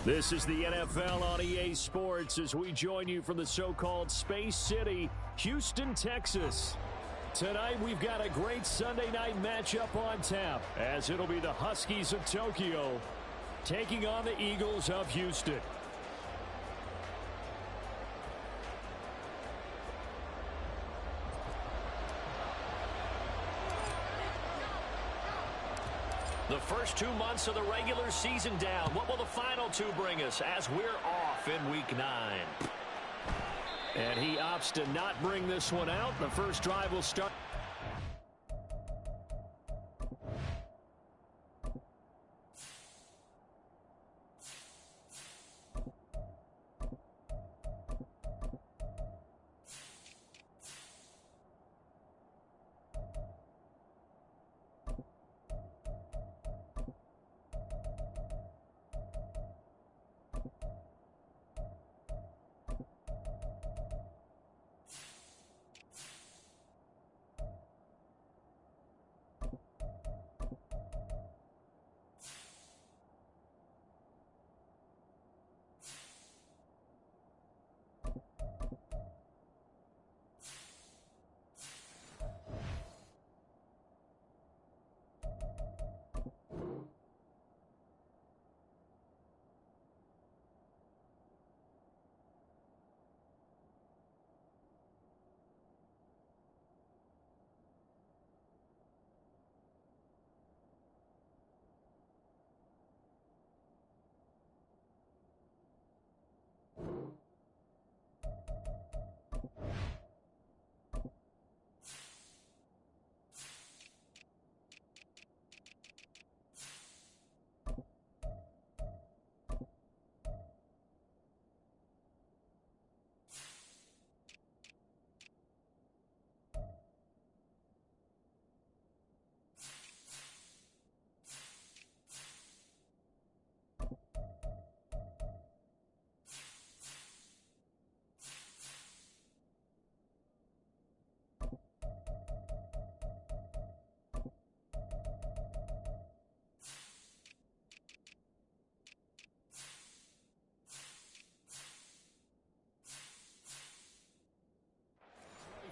This is the NFL on EA Sports as we join you from the so-called Space City, Houston, Texas. Tonight we've got a great Sunday night matchup on tap as it'll be the Huskies of Tokyo taking on the Eagles of Houston. The first 2 months of the regular season down. What will the final two bring us as we're off in Week 9? And he opts to not bring this one out. The first drive will start.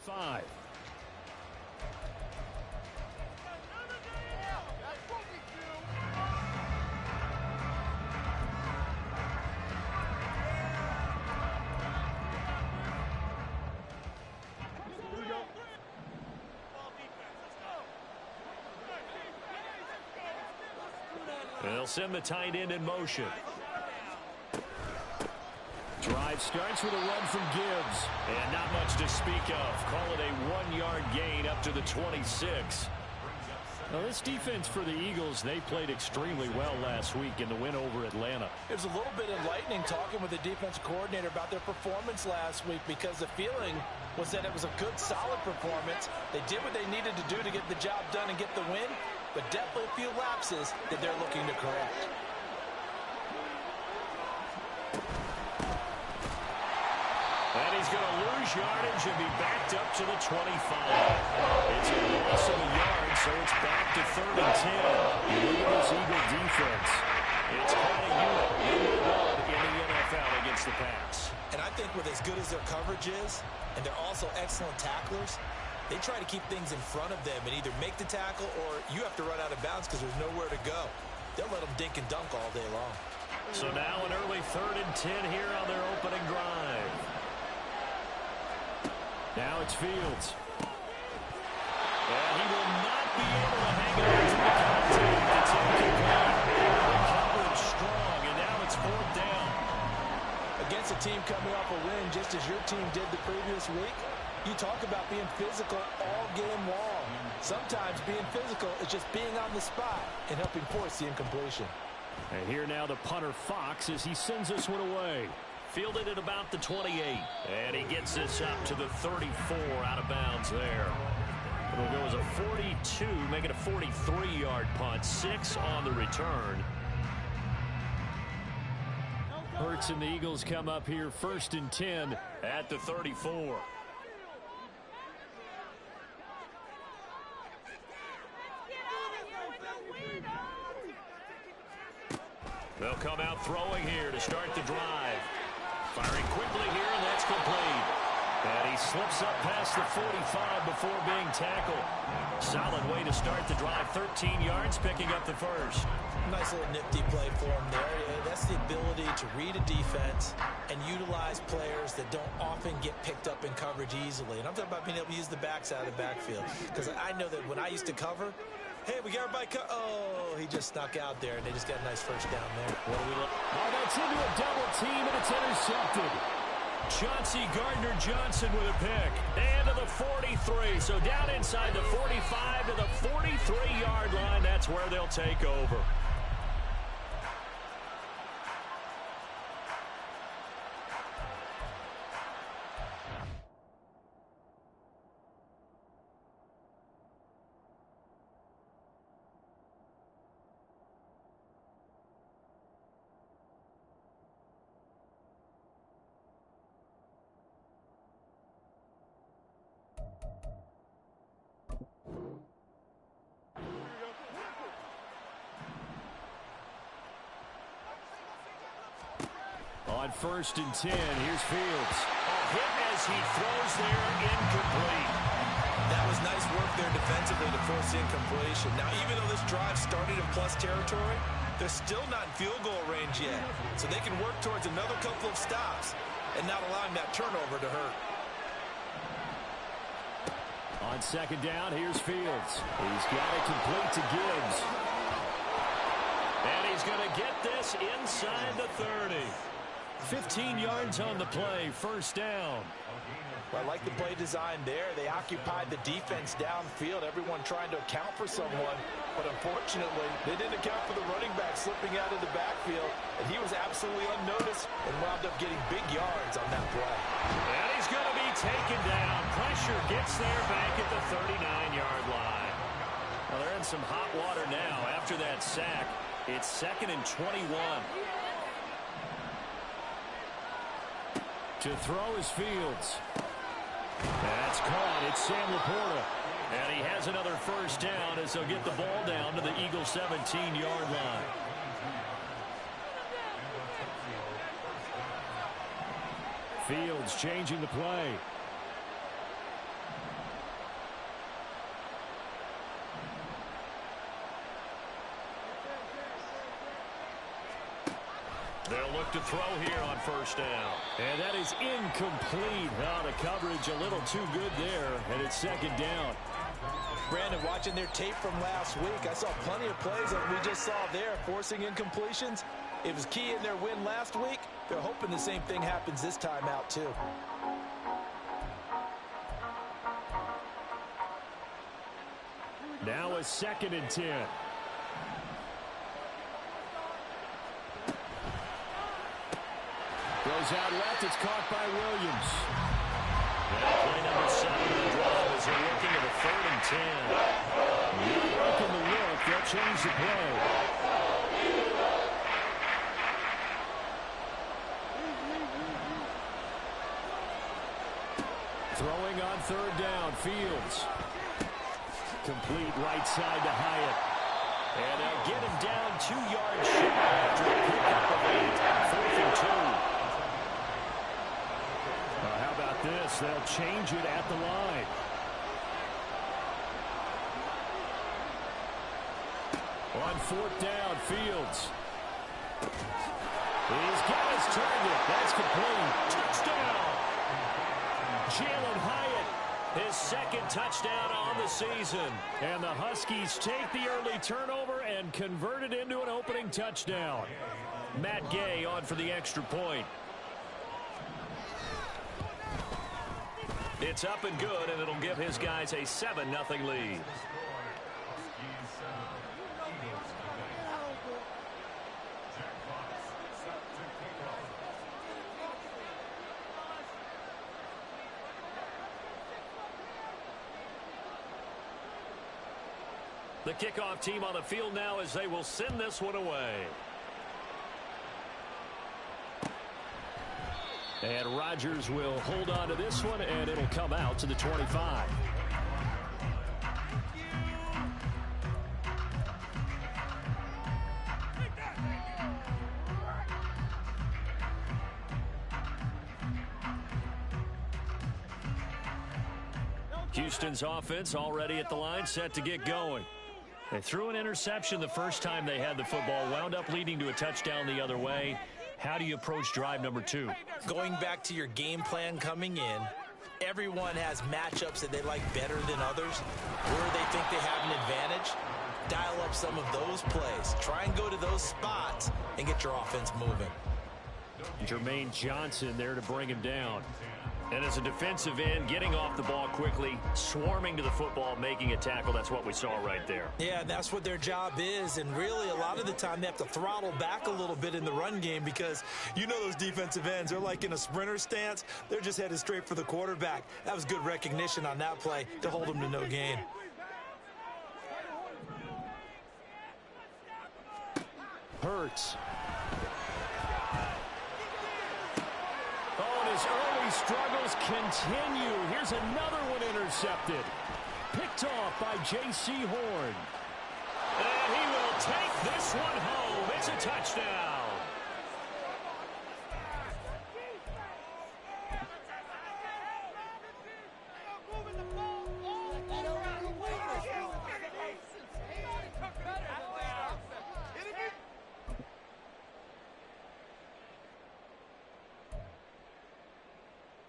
Five. They'll send the tight end in motion. Drive starts with a run from Gibbs. And not much to speak of. Call it a 1-yard gain up to the 26. Now, this defense for the Eagles, they played extremely well last week in the win over Atlanta. It was a little bit enlightening talking with the defense coordinator about their performance last week because the feeling was that it was a good, solid performance. They did what they needed to do to get the job done and get the win, but definitely a few lapses that they're looking to correct. And he's going to lose yardage and be backed up to the 25. It's a loss of a yard, so it's back to 3rd and 10. Look at this Eagle defense. It's quite a unit. #1 in the NFL against the pass. And I think with as good as their coverage is, and they're also excellent tacklers, they try to keep things in front of them and either make the tackle or you have to run out of bounds because there's nowhere to go. They'll let them dink and dunk all day long. So now an early 3rd and 10 here on their opening drive. Now it's Fields. And he will not be able to hang on to the contact. It's incomplete. Coverage strong, and now it's 4th down. Against a team coming off a win just as your team did the previous week, you talk about being physical all game long. Sometimes being physical is just being on the spot and helping force the incompletion. And here now the punter Fox as he sends this one away. Fielded at about the 28. And he gets this up to the 34 out of bounds there. It'll go as a 42, make it a 43-yard punt. 6 on the return. Hurts and the Eagles come up here 1st and 10 at the 34. They'll come out throwing here to start the drive. Firing quickly here, and that's complete. And he slips up past the 45 before being tackled. Solid way to start the drive. 13 yards, picking up the first. Nice little nifty play for him there. That's the ability to read a defense and utilize players that don't often get picked up in coverage easily. And I'm talking about being able to use the backside of the backfield. Because I know that when I used to cover, hey, we got everybody oh, he just snuck out there, and they just got a nice first down there. What do we look? Oh, that's into a double team, and it's intercepted. Chauncey Gardner-Johnson with a pick. And to the 43. So down inside the 45 to the 43-yard line. That's where they'll take over. On 1st and 10, here's Fields. A hit as he throws there, incomplete. That was nice work there defensively to force the incompletion. Now, even though this drive started in plus territory, they're still not in field goal range yet. So they can work towards another couple of stops and not allowing that turnover to hurt. On 2nd down, here's Fields. He's got it complete to Gibbs. And he's going to get this inside the 30. 15 yards on the play, 1st down. Well, I like the play design there. They occupied the defense downfield, everyone trying to account for someone. But unfortunately, they didn't account for the running back slipping out of the backfield. And he was absolutely unnoticed and wound up getting big yards on that play. And he's going to be taken down. Pressure gets there back at the 39-yard line. Well, they're in some hot water now after that sack. It's 2nd and 21. To throw is Fields. That's caught. It's Sam Laporta. And he has another 1st down as they'll get the ball down to the Eagles' 17-yard line. Fields changing the play. They'll look to throw here on 1st down. And that is incomplete. Oh, the coverage a little too good there, and it's 2nd down. Brandon, watching their tape from last week, I saw plenty of plays that we just saw there, forcing incompletions. It was key in their win last week. They're hoping the same thing happens this time out, too. Now a 2nd and 10. Goes out left. It's caught by Williams. And play number 7 in the drive as they're looking at a 3rd and 10. Not liking the look. They'll change the play. Throwing on 3rd down. Fields. Complete right side to Hyatt. And they'll get him down 2 yards short after a pickup of 8. 4th and 2. How about this? They'll change it at the line. On 4th down, Fields. He's got his target. That's complete. Touchdown! Jalen Hyatt, his 2nd touchdown on the season. And the Huskies take the early turnover and convert it into an opening touchdown. Matt Gay on for the extra point. It's up and good, and it'll give his guys a 7-0 lead. The kickoff team on the field now as they will send this one away. And Rodgers will hold on to this one, and it'll come out to the 25. Houston's offense already at the line, set to get going. They threw an interception the first time they had the football, wound up leading to a touchdown the other way. How do you approach drive number 2? Going back to your game plan coming in, everyone has matchups that they like better than others. Where they think they have an advantage, dial up some of those plays. Try and go to those spots and get your offense moving. Jermaine Johnson there to bring him down. And as a defensive end, getting off the ball quickly, swarming to the football, making a tackle. That's what we saw right there. Yeah, that's what their job is. And really, a lot of the time, they have to throttle back a little bit in the run game because you know those defensive ends, they're like in a sprinter stance. They're just headed straight for the quarterback. That was good recognition on that play to hold them to no gain. Hurts. Oh, and his early struggles continue. Here's another one intercepted. Picked off by J.C. Horn. And he will take this one home. It's a touchdown.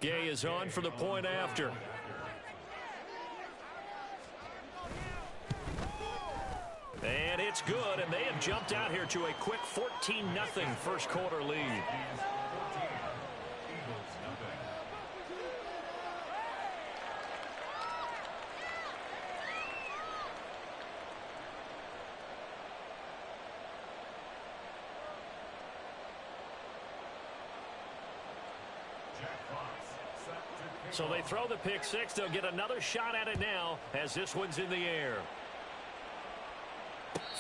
Gay is on for the point after. And it's good, and they have jumped out here to a quick 14-0 first quarter lead. So they throw the pick six. They'll get another shot at it now as this one's in the air.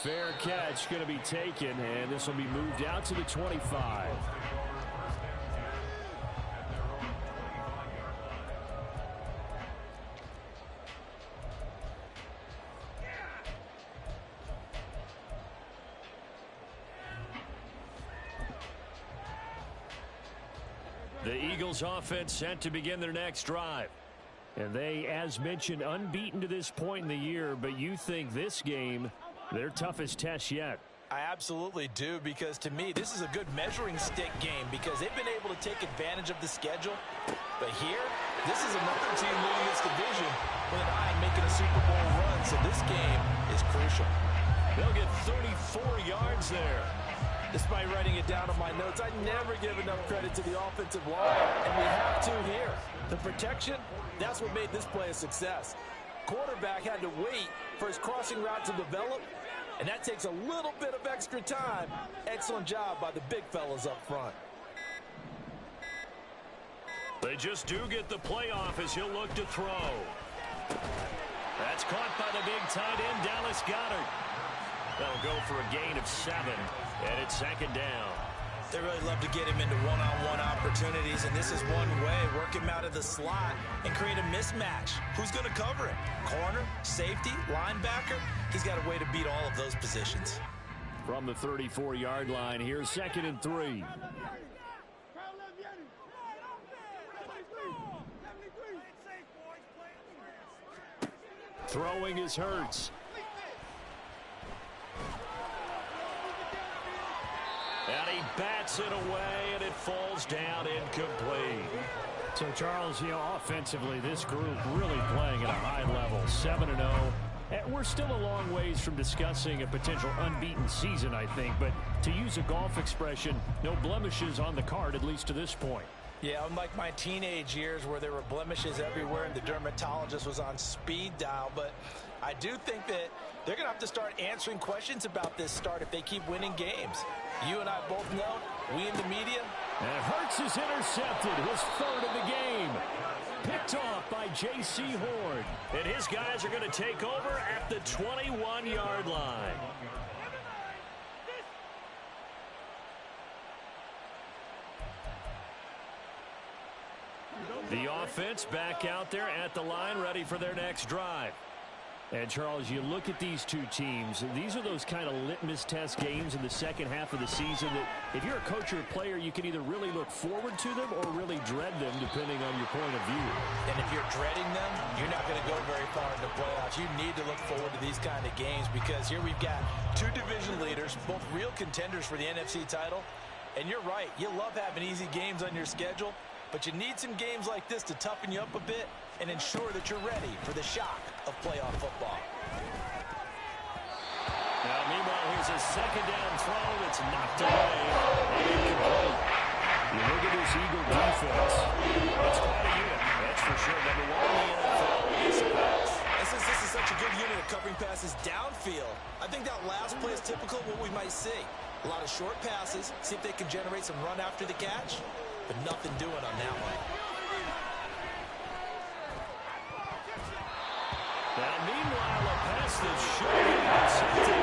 Fair catch going to be taken, and this will be moved out to the 25. The Eagles offense set to begin their next drive. And they, as mentioned, unbeaten to this point in the year, but you think this game, their toughest test yet. I absolutely do, because to me, this is a good measuring stick game because they've been able to take advantage of the schedule. But here, this is another team leading this division with an eye on making a Super Bowl run, so this game is crucial. They'll get 34 yards there. Despite writing it down on my notes, I never give enough credit to the offensive line, and we have to here. The protection, that's what made this play a success. Quarterback had to wait for his crossing route to develop, and that takes a little bit of extra time. Excellent job by the big fellas up front. They just do get the playoff as he'll look to throw. That's caught by the big tight end, Dallas Goedert. That'll go for a gain of 7, and it's second down. They really love to get him into one-on-one opportunities, and this is one way. Work him out of the slot and create a mismatch. Who's going to cover him? Corner, safety, linebacker? He's got a way to beat all of those positions. From the 34-yard line, here's 2nd and 3. Throwing is Hurts. And he bats it away, and it falls down incomplete. So, Charles, offensively, this group really playing at a high level, 7-0. We're still a long ways from discussing a potential unbeaten season, I think. But to use a golf expression, no blemishes on the card, at least to this point. Yeah, unlike my teenage years where there were blemishes everywhere and the dermatologist was on speed dial. But I do think that they're going to have to start answering questions about this start if they keep winning games. You and I both know, we in the media. And Hurts is intercepted, his 3rd of the game. Picked off by J.C. Horn. And his guys are going to take over at the 21-yard line. The offense back out there at the line, ready for their next drive. And, Charles, you look at these two teams, these are those kind of litmus test games in the second half of the season that if you're a coach or a player, you can either really look forward to them or really dread them, depending on your point of view. And if you're dreading them, you're not going to go very far in the playoffs. You need to look forward to these kind of games because here we've got two division leaders, both real contenders for the NFC title. And you're right, you love having easy games on your schedule, but you need some games like this to toughen you up a bit and ensure that you're ready for the shock of playoff football. Now, meanwhile, here's a second down throw that's knocked away and incomplete. You look at this Eagle defense. It's quite a unit, that's for sure. Number one in the NFL against the pass. This is such a good unit of covering passes downfield. I think that last play is typical of what we might see. A lot of short passes, see if they can generate some run after the catch, but nothing doing on that one. Now, meanwhile, a pass that should be intercepted.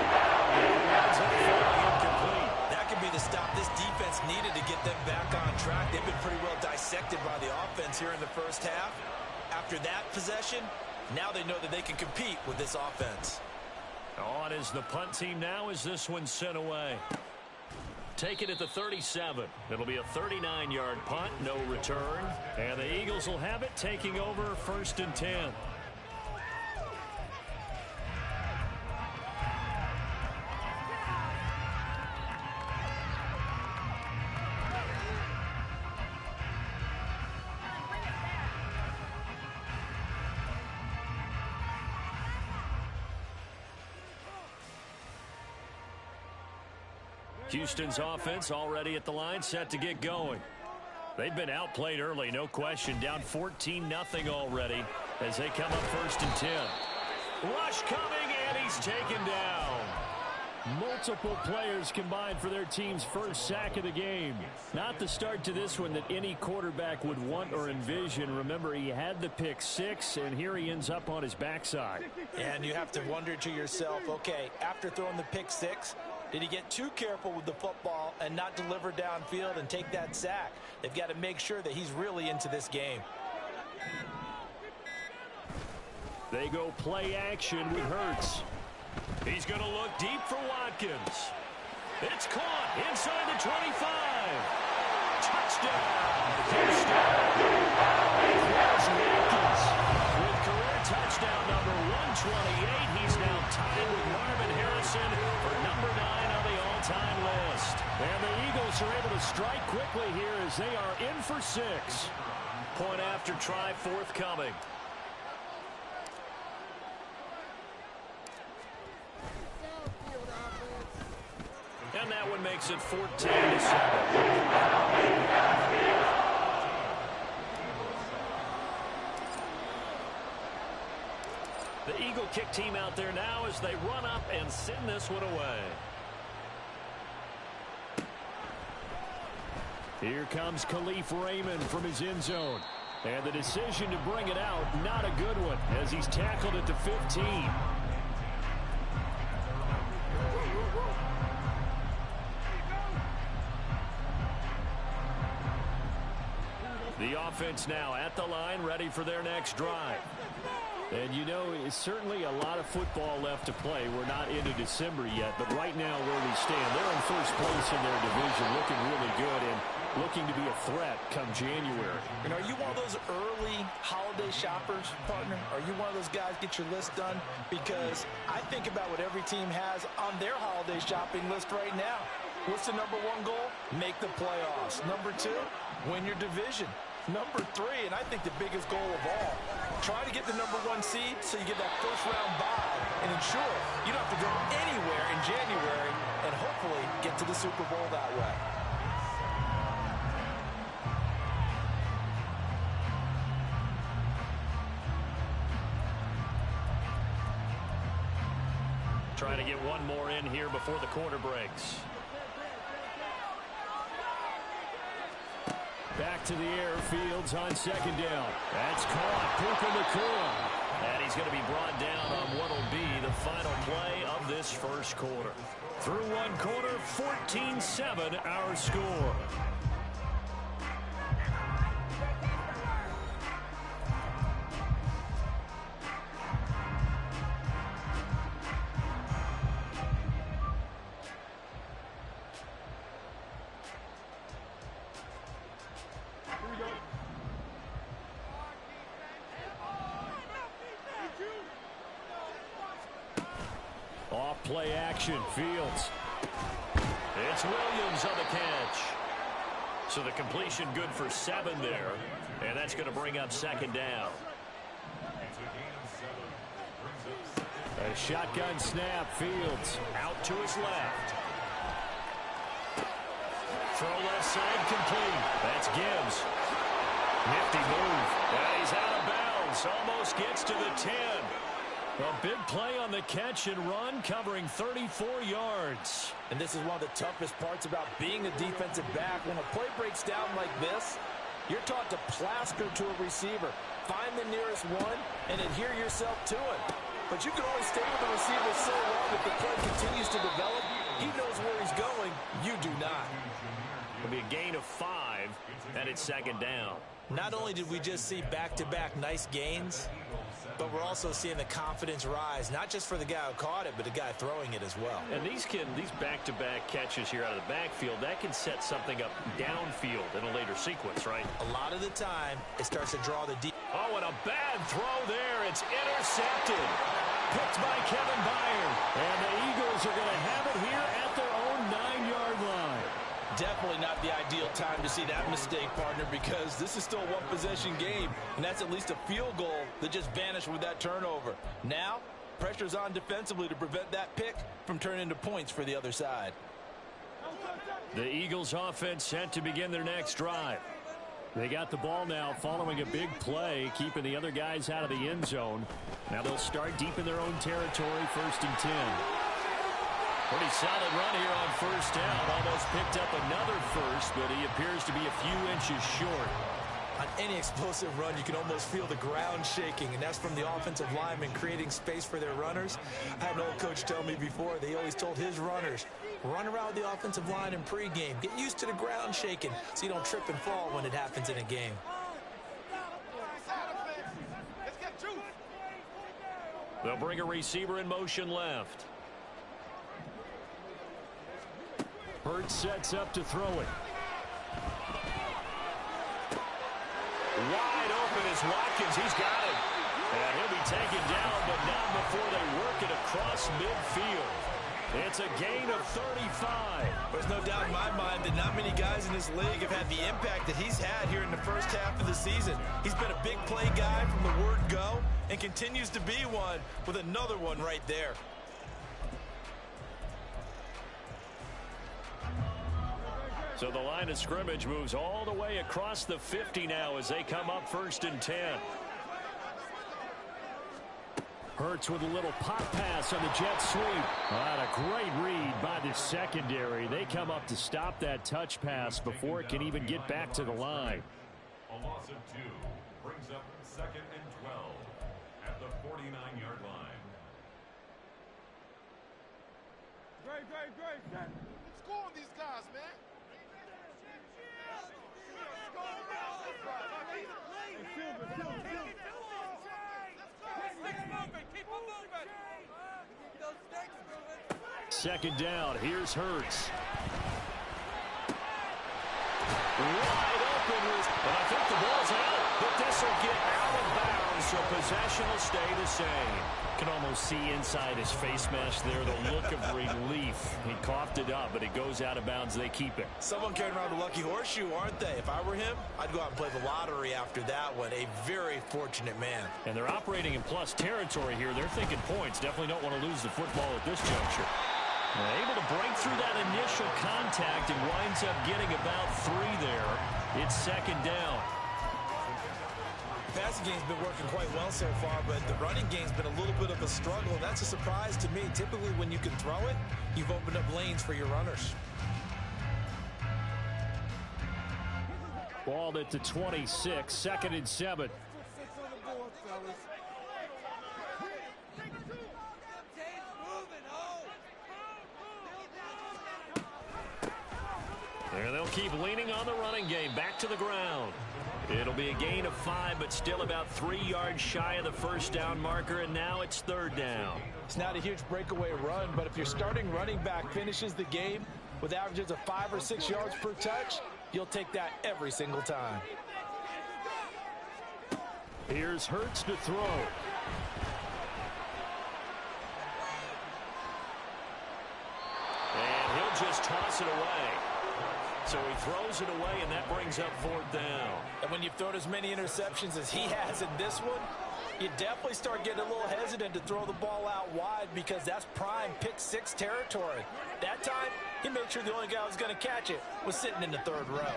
Incomplete. That could be the stop this defense needed to get them back on track. They've been pretty well dissected by the offense here in the first half. After that possession, now they know that they can compete with this offense. On is the punt team now as this one's sent away. Take it at the 37. It'll be a 39-yard punt, no return. And the Eagles will have it, taking over 1st and 10. Houston's offense already at the line, set to get going. They've been outplayed early, no question. Down 14-0 already as they come up 1st and 10. Rush coming, and he's taken down. Multiple players combined for their team's first sack of the game. Not the start to this one that any quarterback would want or envision. Remember, he had the pick six, and here he ends up on his backside. And you have to wonder to yourself, okay, after throwing the pick six, did he get too careful with the football and not deliver downfield and take that sack? They've got to make sure that he's really into this game. They go play action with Hurts. He's going to look deep for Watkins. It's caught inside the 25. Touchdown, Houston. Here's Watkins with career touchdown number 128. He's now tied with Marvin Harrison for number 9 on the all-time list. And the Eagles are able to strike quickly here as they are in for 6. Point after try forthcoming. And that one makes it 14-7. The Eagle kick team out there now as they run up and send this one away. Here comes Khalif Raymond from his end zone. And the decision to bring it out, not a good one, as he's tackled at the 15. The offense now at the line, ready for their next drive. And you know, it's certainly a lot of football left to play. We're not into December yet, but right now where we stand, they're in first place in their division, looking really good and looking to be a threat come January. And are you one of those early holiday shoppers, partner? Are you one of those guys get your list done? Because I think about what every team has on their holiday shopping list right now. What's the number 1 goal? Make the playoffs. Number 2, win your division. Number 3, and I think the biggest goal of all, try to get the number 1 seed so you get that first-round bye and ensure you don't have to go anywhere in January and hopefully get to the Super Bowl that way. Trying to get one more in here before the quarter breaks. Back to the air, Fields on second down. That's caught, Puka Nacua. And he's going to be brought down on what will be the final play of this first quarter. Through one quarter, 14-7 our score. play action. Fields. It's Williams on the catch. So the completion good for 7 there. And that's going to bring up second down. A shotgun snap. Fields out to his left. Throw left side complete. That's Gibbs. Nifty move. And he's out of bounds. Almost gets to the 10. A big play on the catch and run, covering 34 yards. And this is one of the toughest parts about being a defensive back. When a play breaks down like this, you're taught to plaster to a receiver. Find the nearest one and adhere yourself to it. But you can only stay with the receiver so long if the play continues to develop. He knows where he's going. You do not. It'll be a gain of 5, and it's second down. Not only did we just see back-to-back nice gains, but we're also seeing the confidence rise, not just for the guy who caught it, but the guy throwing it as well. And these back-to-back catches here out of the backfield, that can set something up downfield in a later sequence, right? A lot of the time, it starts to draw the deep. Oh, and a bad throw there. It's intercepted. Picked by Kevin Byard. And the Eagles are going to have it here at their own 9-yard line. Definitely not the ideal time to see that mistake, partner, because this is still a one-possession game, and that's at least a field goal that just vanished with that turnover. Now, pressure's on defensively to prevent that pick from turning into points for the other side. The Eagles offense set to begin their next drive. They got the ball now following a big play, keeping the other guys out of the end zone. Now they'll start deep in their own territory, 1st and 10. Pretty solid run here on first down. Almost picked up another first, but he appears to be a few inches short. On any explosive run, you can almost feel the ground shaking, and that's from the offensive linemen creating space for their runners. I had an old coach tell me before, they always told his runners, run around the offensive line in pregame. Get used to the ground shaking so you don't trip and fall when it happens in a game. They'll bring a receiver in motion left. Hurts sets up to throw it. Wide open is Watkins. He's got it. And he'll be taken down, but not before they work it across midfield. It's a gain of 35. There's no doubt in my mind that not many guys in this league have had the impact that he's had here in the first half of the season. He's been a big play guy from the word go and continues to be one with another one right there. So the line of scrimmage moves all the way across the 50 now as they come up 1st and 10. Hurts with a little pop pass on the jet sweep. A great read by the secondary. They come up to stop that touch pass before it can even get back to the line. A loss of 2 brings up 2nd and 12 at the 49-yard line. Great. Let's score on these guys, man. Second down. Here's Hurts. Wide open. And I think the ball's out. But this will get out of bounds, so possession will stay the same. Can almost see inside his face mask there the look of relief. He coughed it up, but it goes out of bounds. They keep it. Someone carrying around the lucky horseshoe, aren't they? If I were him, I'd go out and play the lottery after that one. A very fortunate man. And they're operating in plus territory here. They're thinking points. Definitely don't want to lose the football at this juncture. Able to break through that initial contact and winds up getting about 3 there. It's second down. Passing game's been working quite well so far, but the running game's been a little bit of a struggle, and that's a surprise to me. Typically, when you can throw it, you've opened up lanes for your runners. Ball at the 26, 2nd and 7. And they'll keep leaning on the running game. Back to the ground. It'll be a gain of 5, but still about 3 yards shy of the first down marker, and now it's 3rd down. It's not a huge breakaway run, but if your starting running back finishes the game with averages of 5 or 6 yards per touch, you'll take that every single time. Here's Hurts to throw. just toss it away. So he throws it away, and that brings up 4th down. And when you've thrown as many interceptions as he has in this one, you definitely start getting a little hesitant to throw the ball out wide because that's prime pick 6 territory. That time, he made sure the only guy who was going to catch it was sitting in the 3rd row.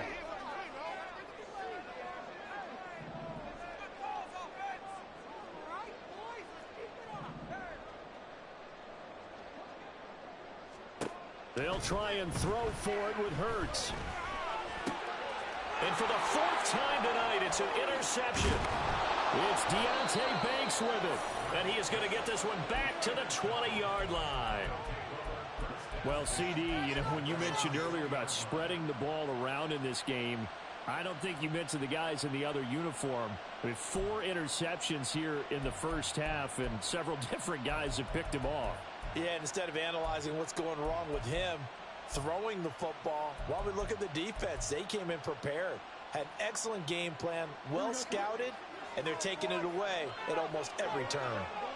They'll try and throw for it with Hurts. And for the 4th time tonight, it's an interception. It's Deontay Banks with it. And he is going to get this one back to the 20-yard line. Well, CD, you know, when you mentioned earlier about spreading the ball around in this game, I don't think you mentioned the guys in the other uniform. With 4 interceptions here in the first half, and several different guys have picked him off. Yeah, instead of analyzing what's going wrong with him, throwing the football, while we look at the defense, they came in prepared, had an excellent game plan, well scouted, and they're taking it away at almost every turn.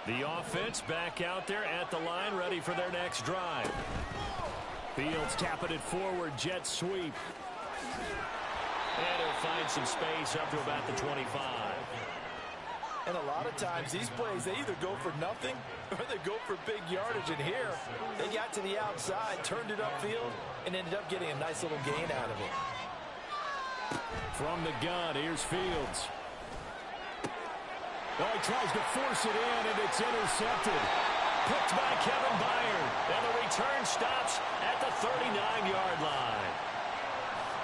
The offense back out there at the line, ready for their next drive. Fields tapping it forward, jet sweep. And he'll find some space up to about the 25. And a lot of times, these plays, they either go for nothing or they go for big yardage. And here, they got to the outside, turned it upfield, and ended up getting a nice little gain out of it. From the gun, here's Fields. Oh, he tries to force it in, and it's intercepted. Picked by Kevin Byard. And the return stops at the 39-yard line.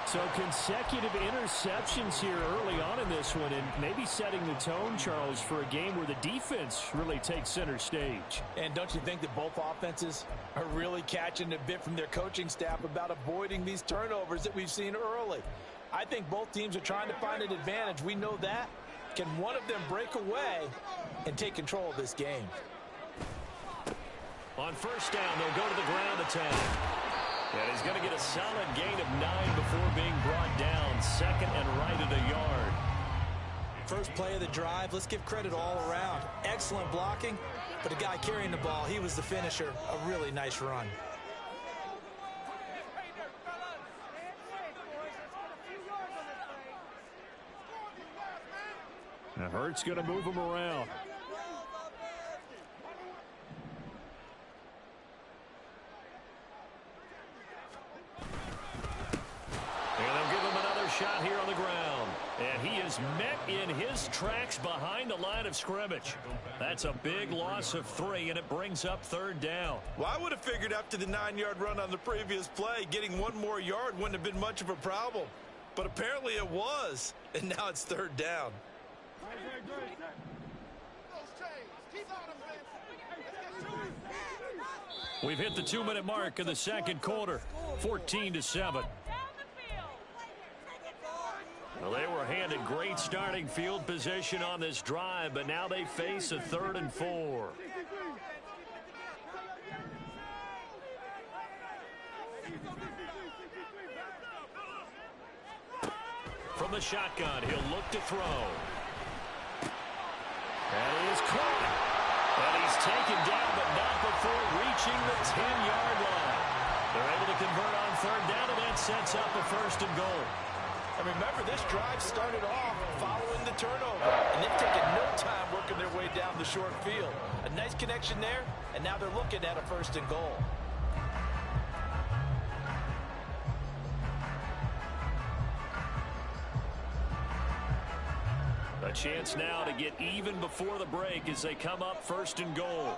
So consecutive interceptions here early on in this one, and maybe setting the tone, Charles, for a game where the defense really takes center stage. And don't you think that both offenses are really catching a bit from their coaching staff about avoiding these turnovers that we've seen early? I think both teams are trying to find an advantage. We know that. Can one of them break away and take control of this game? On 1st down, they'll go to the ground attack. And he's going to get a solid gain of 9 before being brought down. 2nd and right at a yard. First play of the drive, let's give credit all around. Excellent blocking, but the guy carrying the ball, he was the finisher. A really nice run. Now Hurts going to move him around. Shot here on the ground, and he is met in his tracks behind the line of scrimmage. That's a big loss of 3, and it brings up 3rd down. Well, I would have figured after the 9-yard run on the previous play, getting 1 more yard wouldn't have been much of a problem. But apparently it was, and now it's 3rd down. We've hit the 2-minute mark in the 2nd quarter, 14-7. Well, they were handed great starting field position on this drive, but now they face a 3rd and 4. From the shotgun, he'll look to throw. And he is caught. And he's taken down, but not before reaching the 10-yard line. They're able to convert on 3rd down, and that sets up a 1st and goal. And remember, this drive started off following the turnover, and they've taken no time working their way down the short field. A nice connection there, and now they're looking at a 1st and goal. A chance now to get even before the break as they come up 1st and goal.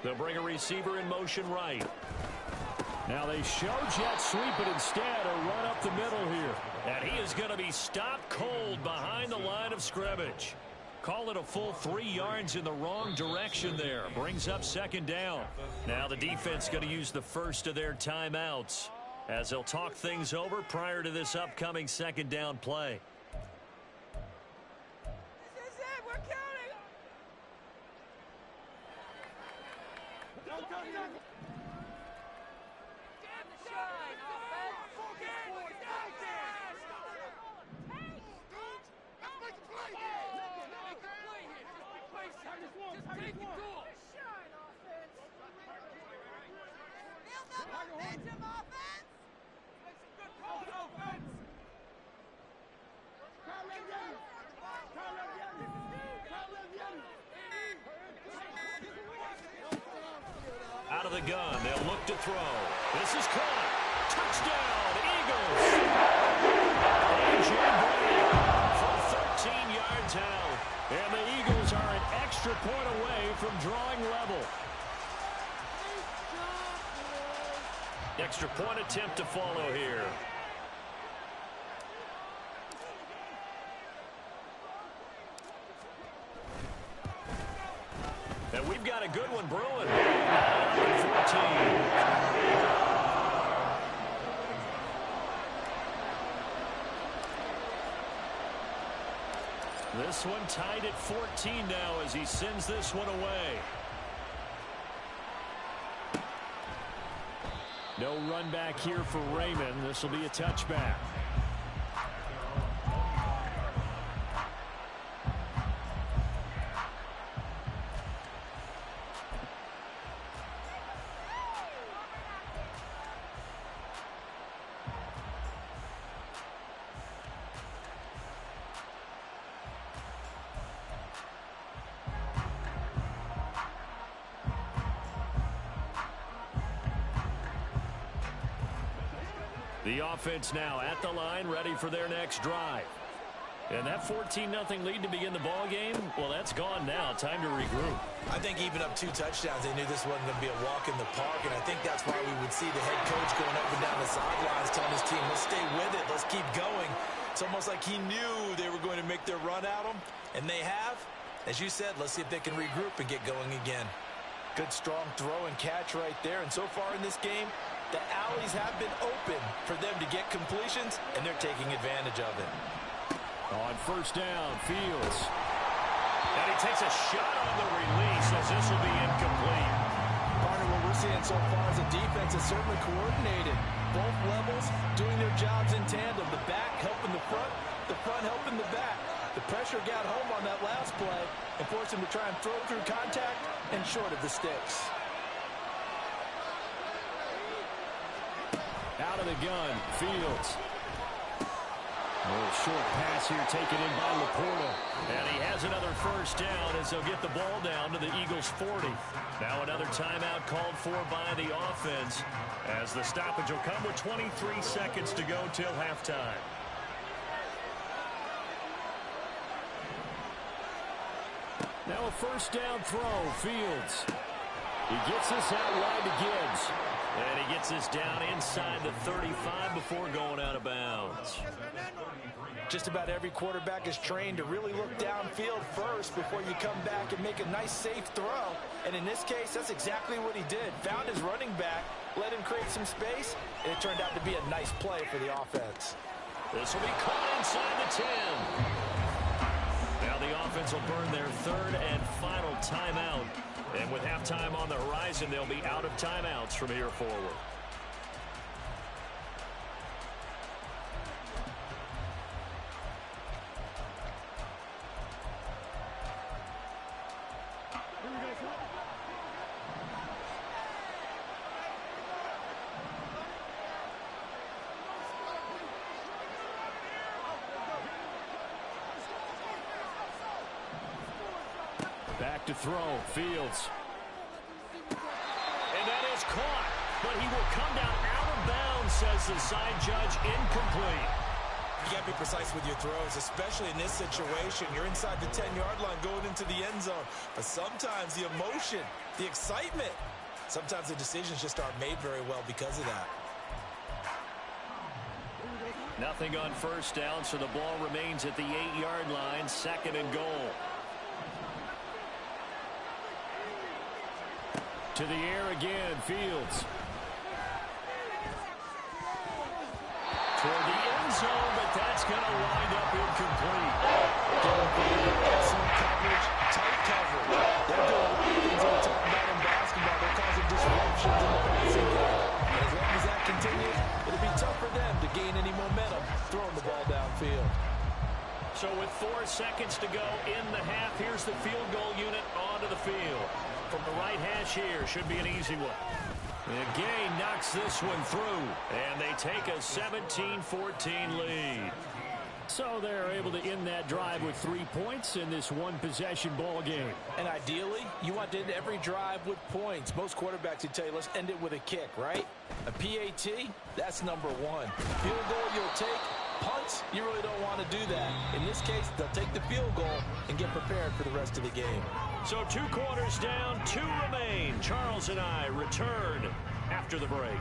They'll bring a receiver in motion right. Now they show jet sweep, but instead a run up the middle here. And he is going to be stopped cold behind the line of scrimmage. Call it a full 3 yards in the wrong direction there. Brings up 2nd down. Now the defense going to use the first of their timeouts as they'll talk things over prior to this upcoming 2nd down play. This is it. We're counting. the gun. They'll look to throw. This is caught. Touchdown, Eagles. A.J. Brown from 13 yards out. And the Eagles are an extra point away from drawing level. Extra point attempt to follow here. And we've got a good one brewing. 14. This one tied at 14 now as he sends this one away. No run back here for Raymond. This will be a touchback. The offense now at the line, ready for their next drive. And that 14-0 lead to begin the ball game, well, that's gone now. Time to regroup. I think even up 2 touchdowns, they knew this wasn't going to be a walk in the park, and I think that's why we would see the head coach going up and down the sidelines telling his team, let's stay with it, let's keep going. It's almost like he knew they were going to make their run at him, and they have. As you said, let's see if they can regroup and get going again. Good, strong throw and catch right there, and so far in this game, the alleys have been open for them to get completions, and they're taking advantage of it. On first down, Fields. And he takes a shot on the release as this will be incomplete. Partner, what we're seeing so far as a defense is certainly coordinated. Both levels doing their jobs in tandem. The back helping the front helping the back. The pressure got home on that last play and forced him to try and throw through contact and short of the sticks. Out of the gun, Fields. A little short pass here taken in by Laporta. And he has another first down as they'll get the ball down to the Eagles' 40. Now another timeout called for by the offense as the stoppage will come with 23 seconds to go till halftime. Now a first down throw, Fields. He gets this out wide to Gibbs. And he gets this down inside the 35 before going out of bounds. Just about every quarterback is trained to really look downfield first before you come back and make a nice, safe throw. And in this case, that's exactly what he did. Found his running back, let him create some space, and it turned out to be a nice play for the offense. This will be caught inside the 10. Now the offense will burn their third and final timeout. And with halftime on the horizon, they'll be out of timeouts from here forward. Back to throw, Fields. And that is caught, but he will come down out of bounds, says the side judge, incomplete. You got to be precise with your throws, especially in this situation. You're inside the 10-yard line going into the end zone. But sometimes the emotion, the excitement, sometimes the decisions just aren't made very well because of that. Nothing on first down, so the ball remains at the 8-yard line, second and goal. To the air again, Fields. Toward the end zone, but that's going to wind up incomplete. Excellent coverage, tight coverage. They're doing a lot of things we're talking about in basketball. They're causing disruptions in the passing game. And as long as that continues, it'll be tough for them to gain any momentum throwing the ball downfield. So with 4 seconds to go in the half, here's the field goal unit onto the field. From the right hash here, should be an easy one. And Gay knocks this one through, and they take a 17-14 lead. So they're able to end that drive with 3 points in this one-possession ball game. And ideally, you want to end every drive with points. Most quarterbacks would tell you, let's end it with a kick, right? A PAT, that's number one. Field goal, you'll take. Punts, you really don't want to do that. In this case, they'll take the field goal and get prepared for the rest of the game. So 2 quarters down, 2 remain. Charles and I return after the break.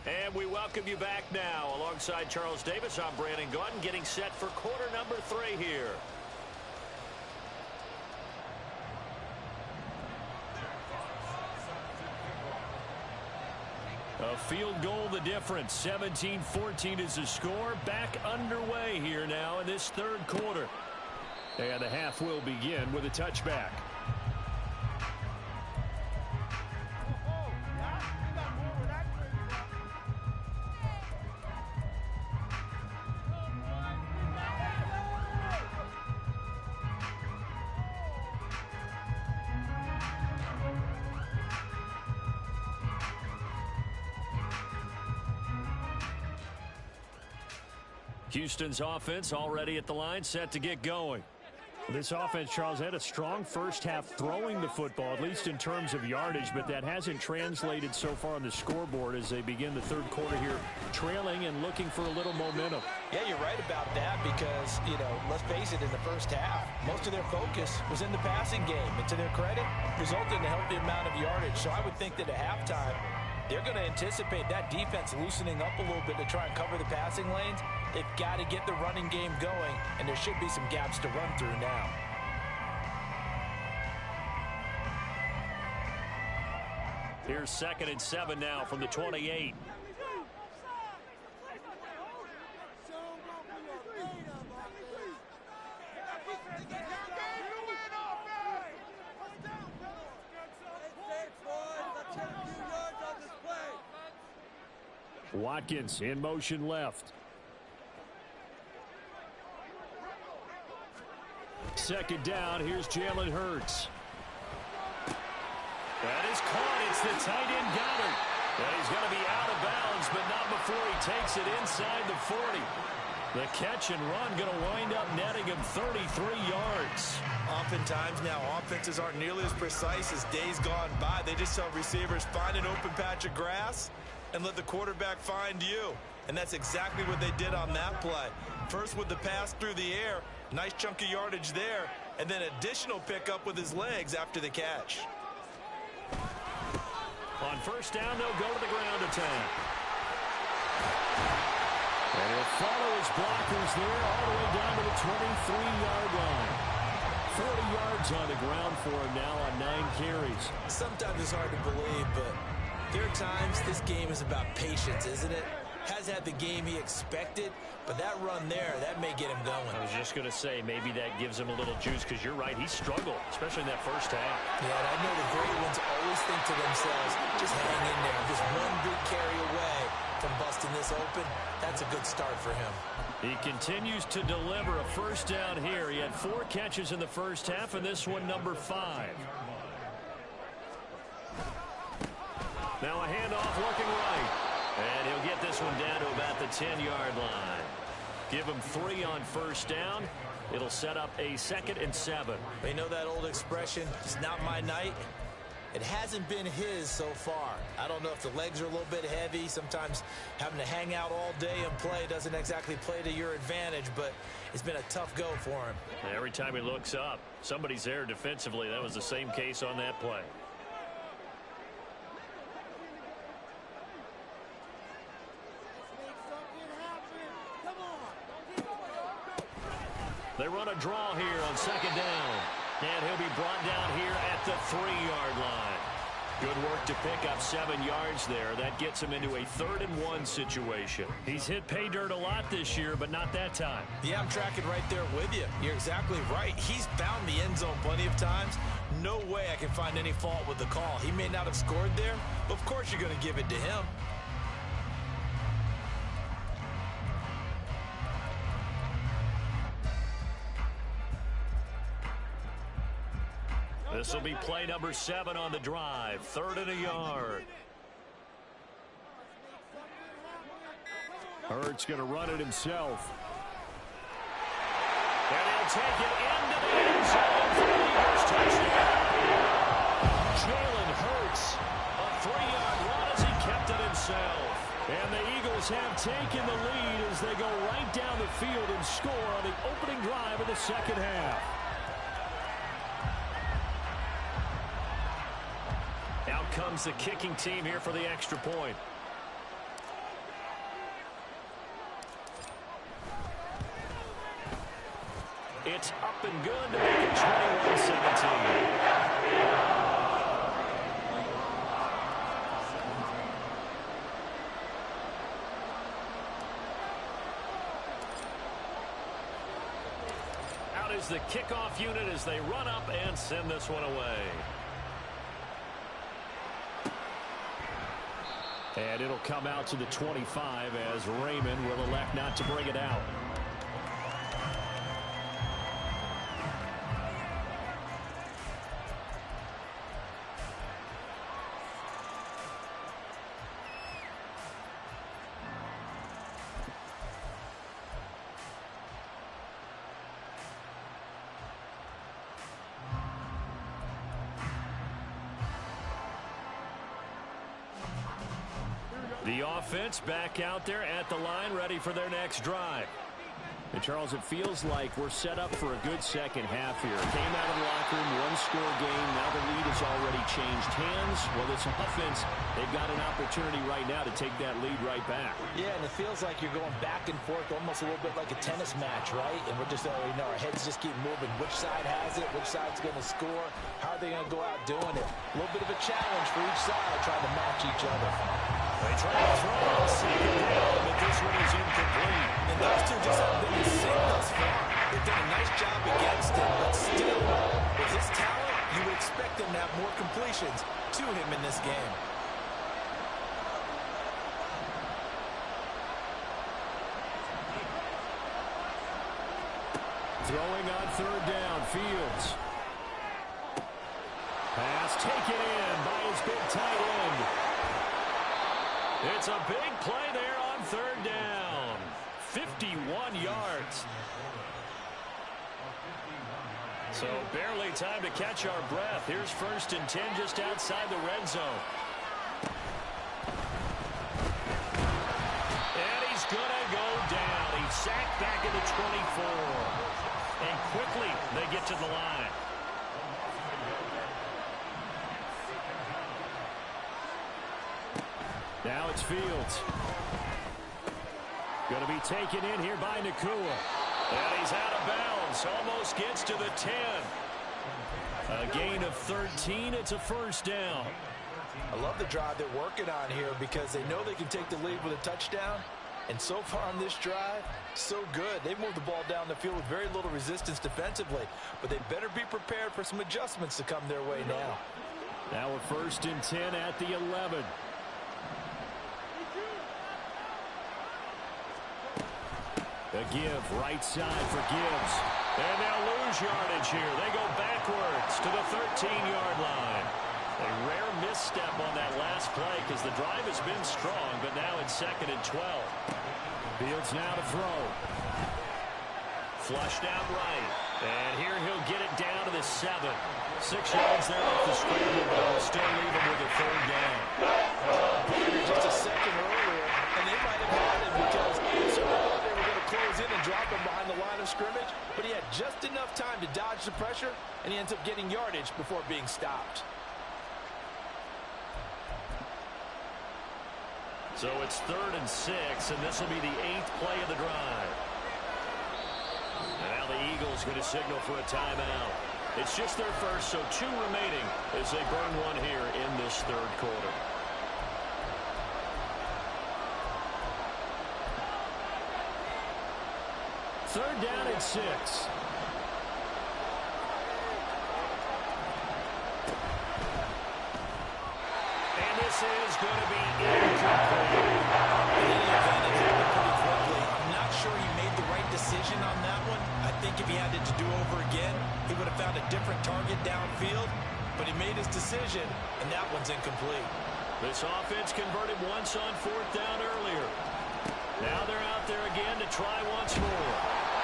And we welcome you back now. Alongside Charles Davis, I'm Brandon Gaudin, getting set for quarter number 3 here. A field goal the difference. 17-14 is the score. Back underway here now in this 3rd quarter. And the half will begin with a touchback. Houston's offense already at the line, set to get going. This offense, Charles, had a strong first half throwing the football, at least in terms of yardage, but that hasn't translated so far on the scoreboard as they begin the 3rd quarter here, trailing and looking for a little momentum. Yeah, you're right about that because, let's face it, in the first half, most of their focus was in the passing game. And to their credit, resulted in a healthy amount of yardage. So I would think that at halftime, they're going to anticipate that defense loosening up a little bit to try and cover the passing lanes. They've got to get the running game going, and there should be some gaps to run through now. Here's 2nd and 7 now from the 28. Watkins in motion left. 2nd down. Here's Jalen Hurts. That is caught. It's the tight end Goddard. And he's going to be out of bounds, but not before he takes it inside the 40. The catch and run going to wind up netting him 33 yards. Oftentimes now, offenses aren't nearly as precise as days gone by. They just tell receivers, find an open patch of grass and let the quarterback find you. And that's exactly what they did on that play. First with the pass through the air, nice chunk of yardage there, and then additional pickup with his legs after the catch. On 1st down, they'll go to the ground attack. And he'll follow his blockers there all the way down to the 23-yard line. 40 yards on the ground for him now on 9 carries. Sometimes it's hard to believe, but there are times this game is about patience, isn't it? Has had the game he expected, but that run there, that may get him going. I was just going to say, maybe that gives him a little juice, because you're right, he struggled, especially in that first half. Yeah, and I know the great ones always think to themselves, just hang in there. Just one big carry away from busting this open. That's a good start for him. He continues to deliver a 1st down here. He had 4 catches in the first half, and this one number 5. Now a handoff looking right. And he'll get this one down to about the 10-yard line. Give him 3 on 1st down. It'll set up a 2nd and 7. You know that old expression, it's not my night? It hasn't been his so far. I don't know if the legs are a little bit heavy. Sometimes having to hang out all day and play doesn't exactly play to your advantage, but it's been a tough go for him. Every time he looks up, somebody's there defensively. That was the same case on that play. They run a draw here on 2nd down. And he'll be brought down here at the 3-yard line. Good work to pick up 7 yards there. That gets him into a 3rd-and-1 situation. He's hit pay dirt a lot this year, but not that time. Yeah, I'm tracking right there with you. You're exactly right. He's found the end zone plenty of times. No way I can find any fault with the call. He may not have scored there, but of course you're going to give it to him. This will be play number 7 on the drive. 3rd and a yard. Hurts going to run it himself. And he'll take it into the end zone for the Eagles touchdown. Jalen Hurts, a 3-yard run as he kept it himself. And the Eagles have taken the lead as they go right down the field and score on the opening drive of the second half. Out comes the kicking team here for the extra point. It's up and good to make it 21-17. Out is the kickoff unit as they run up and send this one away. And it'll come out to the 25 as Raymond will elect not to bring it out. The offense back out there at the line, ready for their next drive. And, Charles, it feels like we're set up for a good second half here. Came out of the locker room, one-score game. Now the lead has already changed hands. Well, this offense, they've got an opportunity right now to take that lead right back. Yeah, and it feels like you're going back and forth almost a little bit like a tennis match, right? And we're just already know our heads just keep moving. Which side has it? Which side's going to score? How are they going to go out doing it? A little bit of a challenge for each side trying to match each other. They try to throw on second down, but this one is incomplete. And those two just haven't been in sync thus far. They've done a nice job against him, but still, with his talent, you would expect him to have more completions to him in this game. Throwing on 3rd down, Fields. Pass taken in by his big tight end. It's a big play there on 3rd down. 51 yards. So barely time to catch our breath. Here's 1st and 10 just outside the red zone. And he's going to go down. He's sacked back at the 24. And quickly they get to the line. Now it's Fields. Going to be taken in here by Nakua. And he's out of bounds. Almost gets to the 10. A gain of 13. It's a 1st down. I love the drive they're working on here because they know they can take the lead with a touchdown. And so far on this drive, so good. They've moved the ball down the field with very little resistance defensively. But they better be prepared for some adjustments to come their way now. Now a 1st and 10 at the 11. A give, right side for Gibbs. And they'll lose yardage here. They go backwards to the 13-yard line. A rare misstep on that last play because the drive has been strong, but now it's 2nd and 12. Fields now to throw. Flushed out right. And here he'll get it down to the 7. 6 yards there off the scramble, but it'll still leave him with a 3rd down. Just a second earlier, and they might have had it because they thought they were going to close in and drop him behind the line of scrimmage, but he had just enough time to dodge the pressure, and he ends up getting yardage before being stopped. So it's 3rd and 6, and this will be the 8th play of the drive. And now the Eagles going to signal for a timeout. It's just their first, so 2 remaining as they burn one here in this third quarter. Third down and 6. And this is going to be incomplete. I'm not sure he made the right decision on that one. I think if he had it to do over again, he would have found a different target downfield. But he made his decision, and that one's incomplete. This offense converted once on 4th down earlier. Now they're out there again to try once more.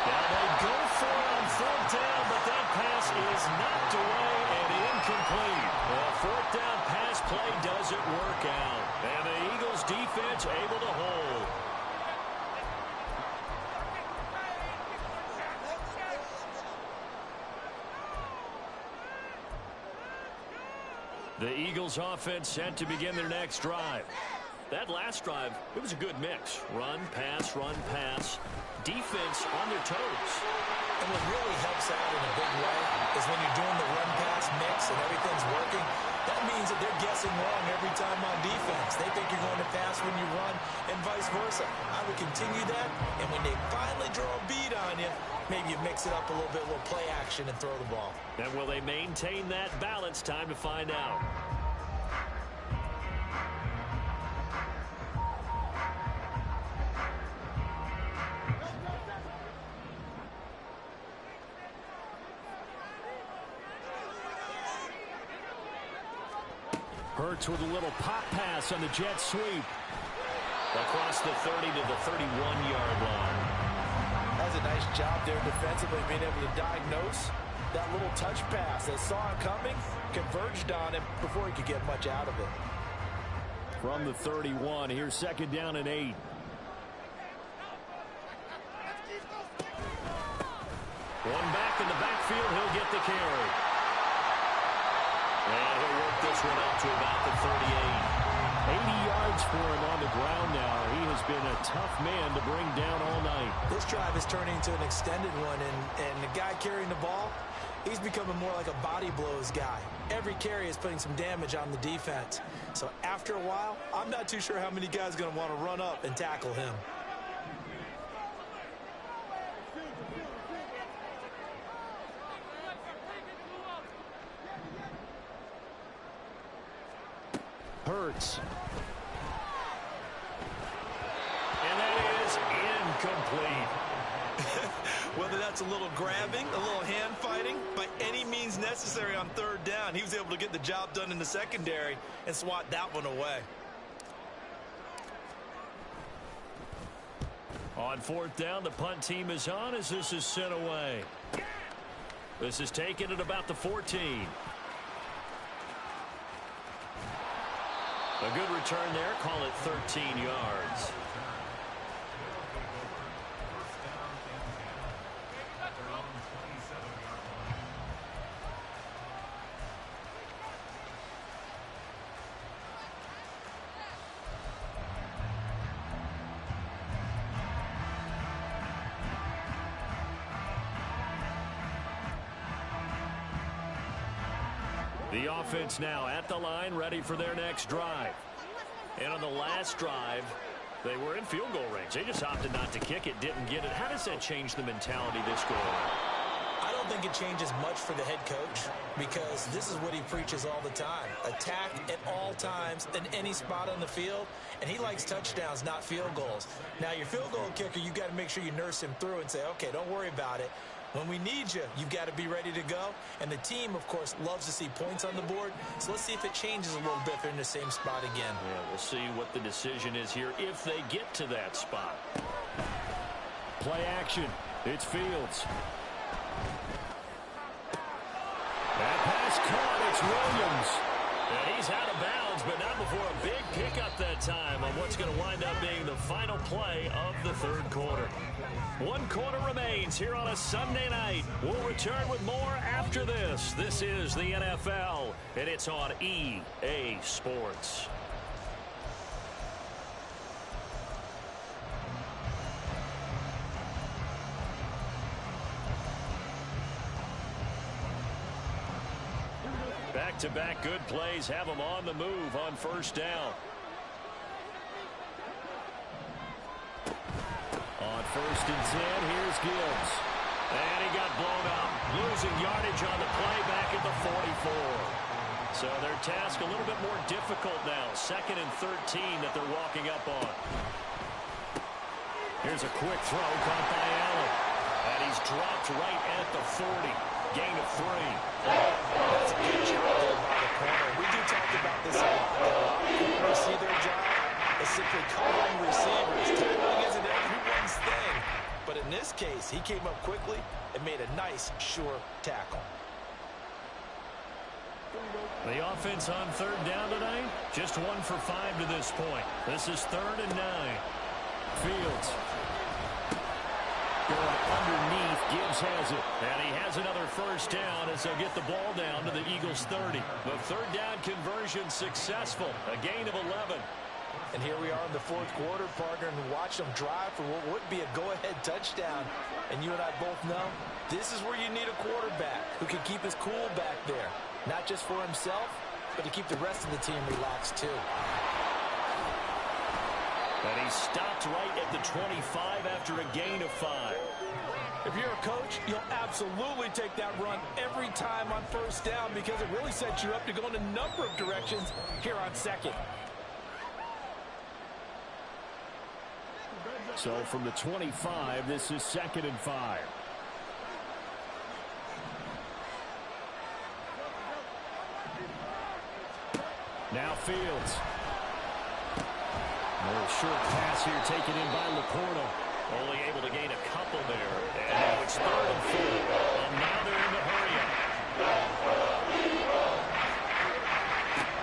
Now they go for it on 4th down, but that pass is knocked away and incomplete. The 4th down pass play doesn't work out. And the Eagles defense able to hold. The Eagles offense set to begin their next drive. That last drive, it was a good mix. Run, pass, defense on their toes. And what really helps out in a big way is when you're doing the run-pass mix and everything's working, that means that they're guessing wrong every time on defense. They think you're going to pass when you run and vice versa. I would continue that, and when they finally draw a beat on you, maybe you mix it up a little bit, a little play action, and throw the ball. And will they maintain that balance? Time to find out. Hurts with a little pop pass on the jet sweep. Across the 30 to the 31-yard line. That's a nice job there defensively, being able to diagnose that little touch pass. They saw it coming, converged on him before he could get much out of it. From the 31, here's 2nd down and 8. One back in the backfield, he'll get the carry. And he'll work this one out to about the 38. 80 yards for him on the ground now. He has been a tough man to bring down all night. This drive is turning into an extended one, and the guy carrying the ball, he's becoming more like a body blows guy. Every carry is putting some damage on the defense. So after a while, I'm not too sure how many guys are going to want to run up and tackle him. Hurts. And that is incomplete. Whether that's a little grabbing, a little hand fighting, by any means necessary on 3rd down, he was able to get the job done in the secondary and swat that one away. On 4th down, the punt team is on as this is sent away. This is taken at about the 14. A good return there. Call it 13 yards. The offense now at the line, ready for their next drive. And on the last drive, they were in field goal range. They just opted not to kick it, didn't get it. How does that change the mentality this goal? I don't think it changes much for the head coach because this is what he preaches all the time. Attack at all times in any spot on the field, and he likes touchdowns, not field goals. Now, your field goal kicker, you've got to make sure you nurse him through and say, okay, don't worry about it. When we need you, you've got to be ready to go. And the team, of course, loves to see points on the board. So let's see if it changes a little bit if they're in the same spot again. Yeah, we'll see what the decision is here if they get to that spot. Play action. It's Fields. That pass caught. It's Williams. And he's out of bounds, but not before a big pickup that time on what's going to wind up being the final play of the third quarter. 1 quarter remains here on a Sunday night. We'll return with more after this. This is the NFL, and it's on EA Sports. Back-to-back good plays have them on the move on first down. On 1st and 10, here's Gibbs. And he got blown up. Losing yardage on the play back at the 44. So their task a little bit more difficult now. 2nd and 13 that they're walking up on. Here's a quick throw caught by Allen. And he's dropped right at the 40. Gain of 3. That's a good job there by the corner. We do talk about this a lot. A lot of corners see their job as simply covering receivers. Tackling isn't everyone's thing. But in this case, he came up quickly and made a nice, sure tackle. The offense on 3rd down tonight, just 1 for 5 to this point. This is 3rd and 9. Fields going underneath. Gibbs has it. And he has another first down as they'll get the ball down to the Eagles' 30. The 3rd down conversion successful. A gain of 11. And here we are in the 4th quarter, partner, and watch them drive for what would be a go-ahead touchdown. And you and I both know this is where you need a quarterback who can keep his cool back there. Not just for himself, but to keep the rest of the team relaxed too. And he stopped right at the 25 after a gain of 5. If you're a coach, you'll absolutely take that run every time on 1st down because it really sets you up to go in a number of directions here on 2nd. So from the 25, this is 2nd and 5. Now Fields. More short pass here taken in by Laporta. Only able to gain a couple there. And now it's 3rd and 4. And now they're in the hurry up.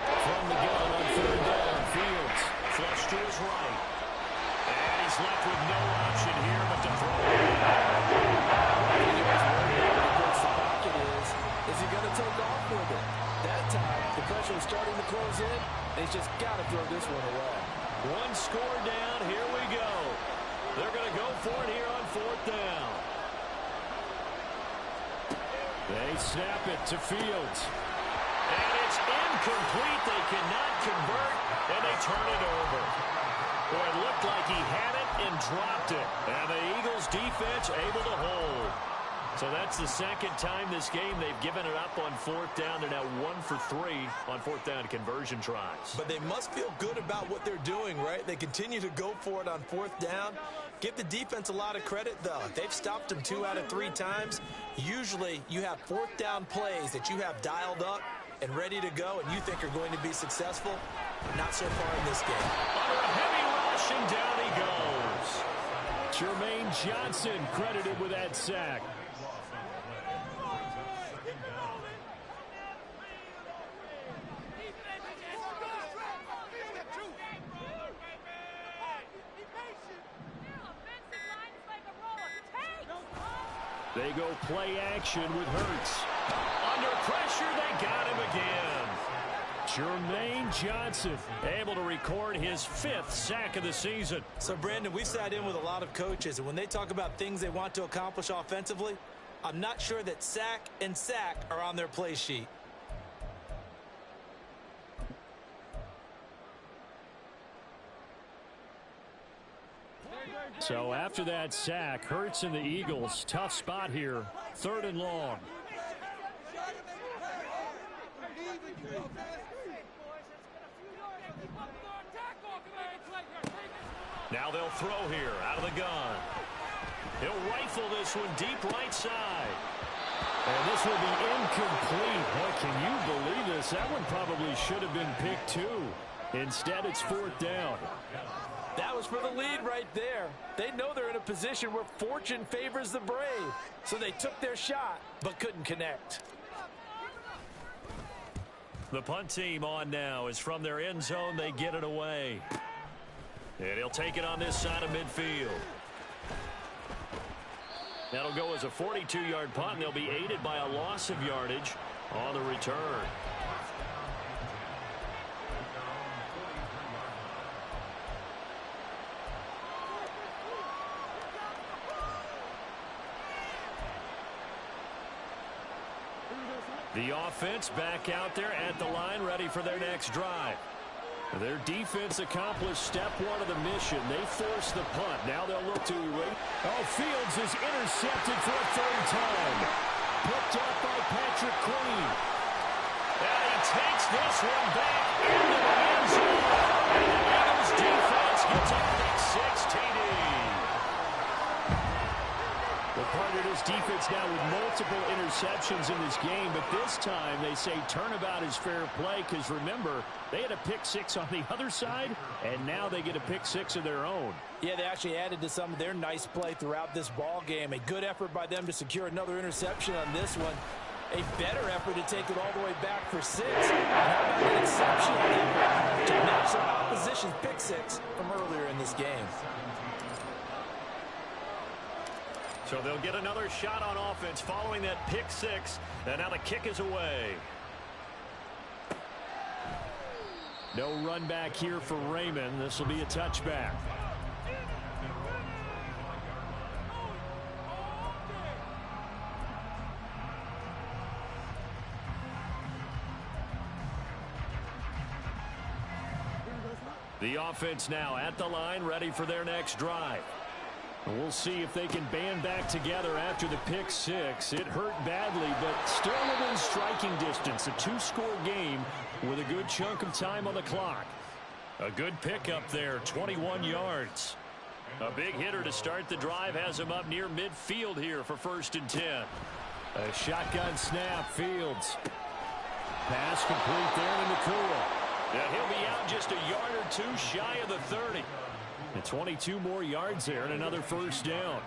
From the gun on 3rd down, Fields flush to his right. And he's left with no option here but to throw it. Is he going to take off with it? That time, the pressure was starting to close in. He's just got to throw this one away. 1 score down. Here we go. They're going to go for it here on 4th down. They snap it to Fields. And it's incomplete. They cannot convert, and they turn it over. Boy, it looked like he had it and dropped it. And the Eagles defense able to hold. So that's the 2nd time this game they've given it up on 4th down. They're now 1 for 3 on 4th down conversion tries. But they must feel good about what they're doing, right? They continue to go for it on 4th down. Give the defense a lot of credit, though. They've stopped them 2 out of 3 times. Usually you have 4th down plays that you have dialed up and ready to go and you think are going to be successful. Not so far in this game. Under a heavy rush, and down he goes. Jermaine Johnson credited with that sack. They go play action with Hurts. Under pressure, they got him again. Jermaine Johnson able to record his 5th sack of the season. So, Brandon, we've sat in with a lot of coaches, and when they talk about things they want to accomplish offensively, I'm not sure that sack and sack are on their play sheet. So after that sack, Hurts and the Eagles, tough spot here, 3rd and long. Now they'll throw here out of the gun. He'll rifle this one deep right side. And this will be incomplete. Boy, can you believe this? That one probably should have been picked too. Instead, it's 4th down. That was for the lead right there. They know they're in a position where fortune favors the brave. So they took their shot, but couldn't connect. The punt team on now is from their end zone. They get it away. And he'll take it on this side of midfield. That'll go as a 42-yard punt, and they'll be aided by a loss of yardage on the return. The offense back out there at the line, ready for their next drive. Their defense accomplished step one of the mission. They forced the punt. Now they'll look to erase. Oh, Fields is intercepted for a third time. Picked up by Patrick Queen. And he takes this one back into the end zone. And the Eagles defense gets a pick six TD. Well, partner, this defense now with multiple interceptions in this game, but this time they say turnabout is fair play because, remember, they had a pick six on the other side, and now they get a pick six of their own. Yeah, they actually added to some of their nice play throughout this ball game. A good effort by them to secure another interception on this one. A better effort to take it all the way back for six. And how about an exceptional effort to match the opposition's pick six from earlier in this game. So they'll get another shot on offense following that pick six. And now the kick is away. No run back here for Raymond. This will be a touchback. The offense now at the line, ready for their next drive. We'll see if they can band back together after the pick six. It hurt badly, but still within striking distance. A two-score game with a good chunk of time on the clock. A good pickup there, 21 yards. A big hitter to start the drive has him up near midfield here for 1st and 10. A shotgun snap, Fields. Pass complete there to McCool. And he'll be out just a yard or two shy of the 30. And 22 more yards there and another first down.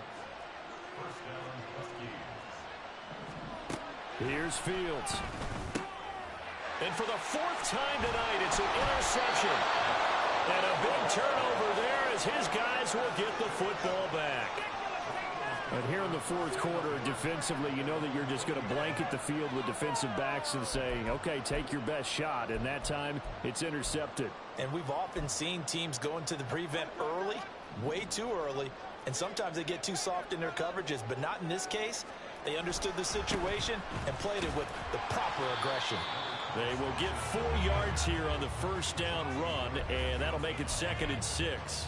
Here's Fields. And for the 4th time tonight, it's an interception. And a big turnover there as his guys will get the football back. And here in the 4th quarter, defensively, you know that you're just going to blanket the field with defensive backs and say, okay, take your best shot. And that time, it's intercepted. And we've often seen teams go into the prevent early, way too early, and sometimes they get too soft in their coverages, but not in this case. They understood the situation and played it with the proper aggression. They will get 4 yards here on the first down run, and that'll make it 2nd and 6.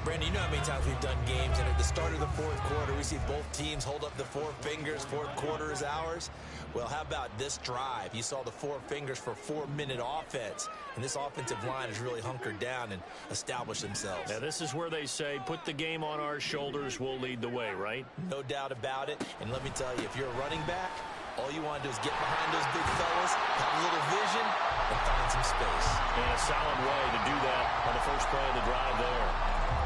Brandon, you know how many times we've done games, and at the start of the 4th quarter, we see both teams hold up the 4 fingers, 4th quarter is ours. Well, how about this drive? You saw the 4 fingers for 4-minute offense, and this offensive line has really hunkered down and established themselves. Now, this is where they say, put the game on our shoulders, we'll lead the way, right? No doubt about it, and let me tell you, if you're a running back, all you want to do is get behind those big fellas, have a little vision, and find some space. And a solid way to do that on the first play of the drive there.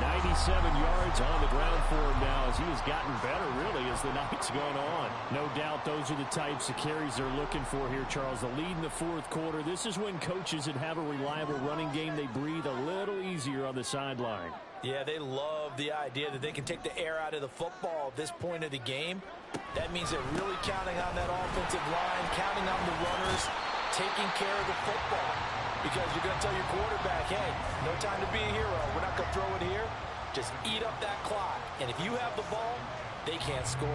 97 yards on the ground for him now as he has gotten better, really, as the night's gone on. No doubt those are the types of carries they're looking for here, Charles. The lead in the 4th quarter. This is when coaches that have a reliable running game, they breathe a little easier on the sideline. Yeah, they love the idea that they can take the air out of the football at this point of the game. That means they're really counting on that offensive line, counting on the runners, taking care of the football. Because you're going to tell your quarterback, hey, no time to be a hero. We're not going to throw it here. Just eat up that clock. And if you have the ball, they can't score.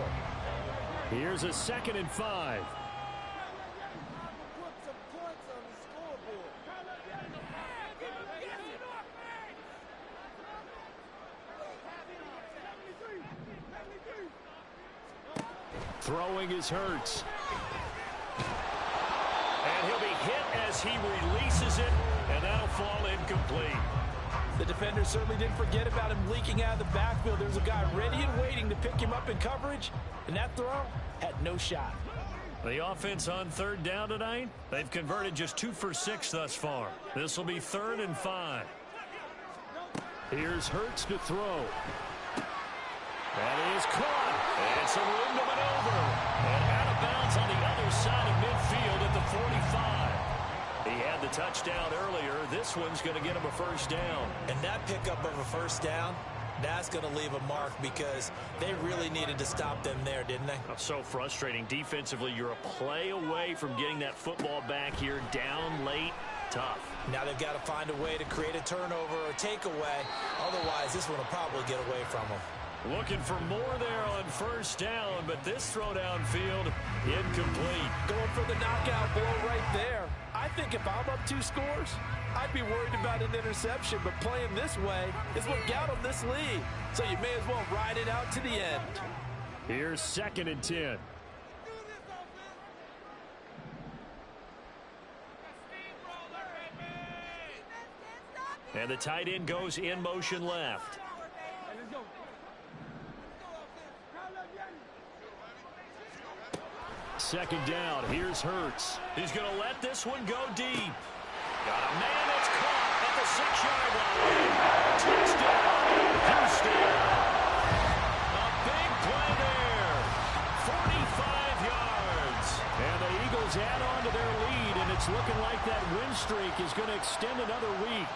Here's a 2nd and 5. Throwing is Hurts. And he'll be hit as he releases it, and that'll fall incomplete. The defender certainly didn't forget about him leaking out of the backfield. There was a guy ready and waiting to pick him up in coverage, and that throw had no shot. The offense on 3rd down tonight, they've converted just 2 for 6 thus far. This will be 3rd and 5. Here's Hurts to throw. That is caught. And it's a room to maneuver. And out of bounds on the other side of midfield at the 45. He had the touchdown earlier. This one's going to get him a first down. And that pickup of a first down, that's going to leave a mark because they really needed to stop them there, didn't they? Oh, so frustrating. Defensively, you're a play away from getting that football back here. Down late, tough. Now they've got to find a way to create a turnover or takeaway. Otherwise, this one will probably get away from them. Looking for more there on first down, but this throw downfield incomplete. Going for the knockout blow right there. I think if I'm up 2 scores, I'd be worried about an interception, but playing this way is what got them this lead. So you may as well ride it out to the end. Here's 2nd and 10. And the tight end goes in motion left. Second down. Here's Hurts. He's going to let this one go deep. Got a man that's caught at the 6-yard line. Touchdown, Houston. A big play there. 45 yards. And the Eagles add on to their lead, and it's looking like that win streak is going to extend another week.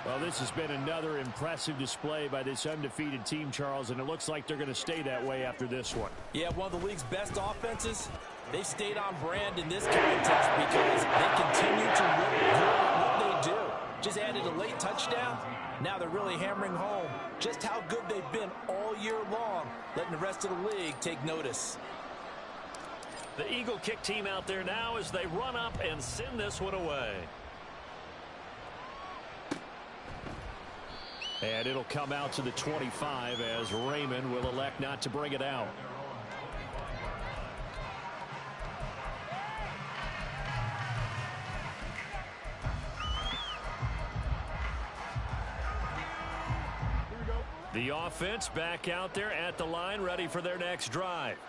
Well, this has been another impressive display by this undefeated team, Charles, and it looks like they're going to stay that way after this one. Yeah, one of the league's best offenses. They stayed on brand in this contest because they continue to look good at what they do. Just added a late touchdown. Now they're really hammering home just how good they've been all year long, letting the rest of the league take notice. The Eagle kick team out there now as they run up and send this one away. And it'll come out to the 25 as Raymond will elect not to bring it out. The offense back out there at the line, ready for their next drive.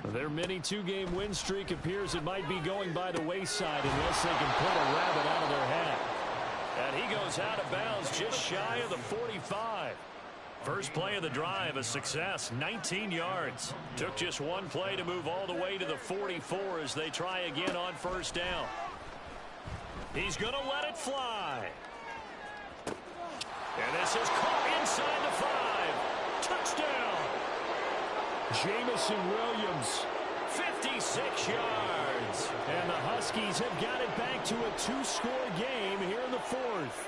Their mini 2-game win streak appears it might be going by the wayside unless they can pull a rabbit out of their hat. And he goes out of bounds just shy of the 45. First play of the drive, a success, 19 yards. Took just one play to move all the way to the 44 as they try again on first down. He's going to let it fly. And this is caught inside the 5. Touchdown. Jamison Williams, 56 yards. And the Huskies have got it back to a 2-score game here in the 4th.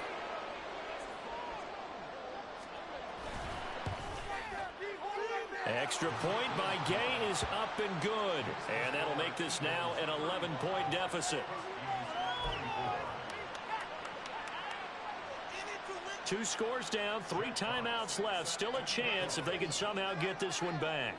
Extra point by Gay is up and good. And that'll make this now an 11-point deficit. 2 scores down, 3 timeouts left. Still a chance if they can somehow get this one back.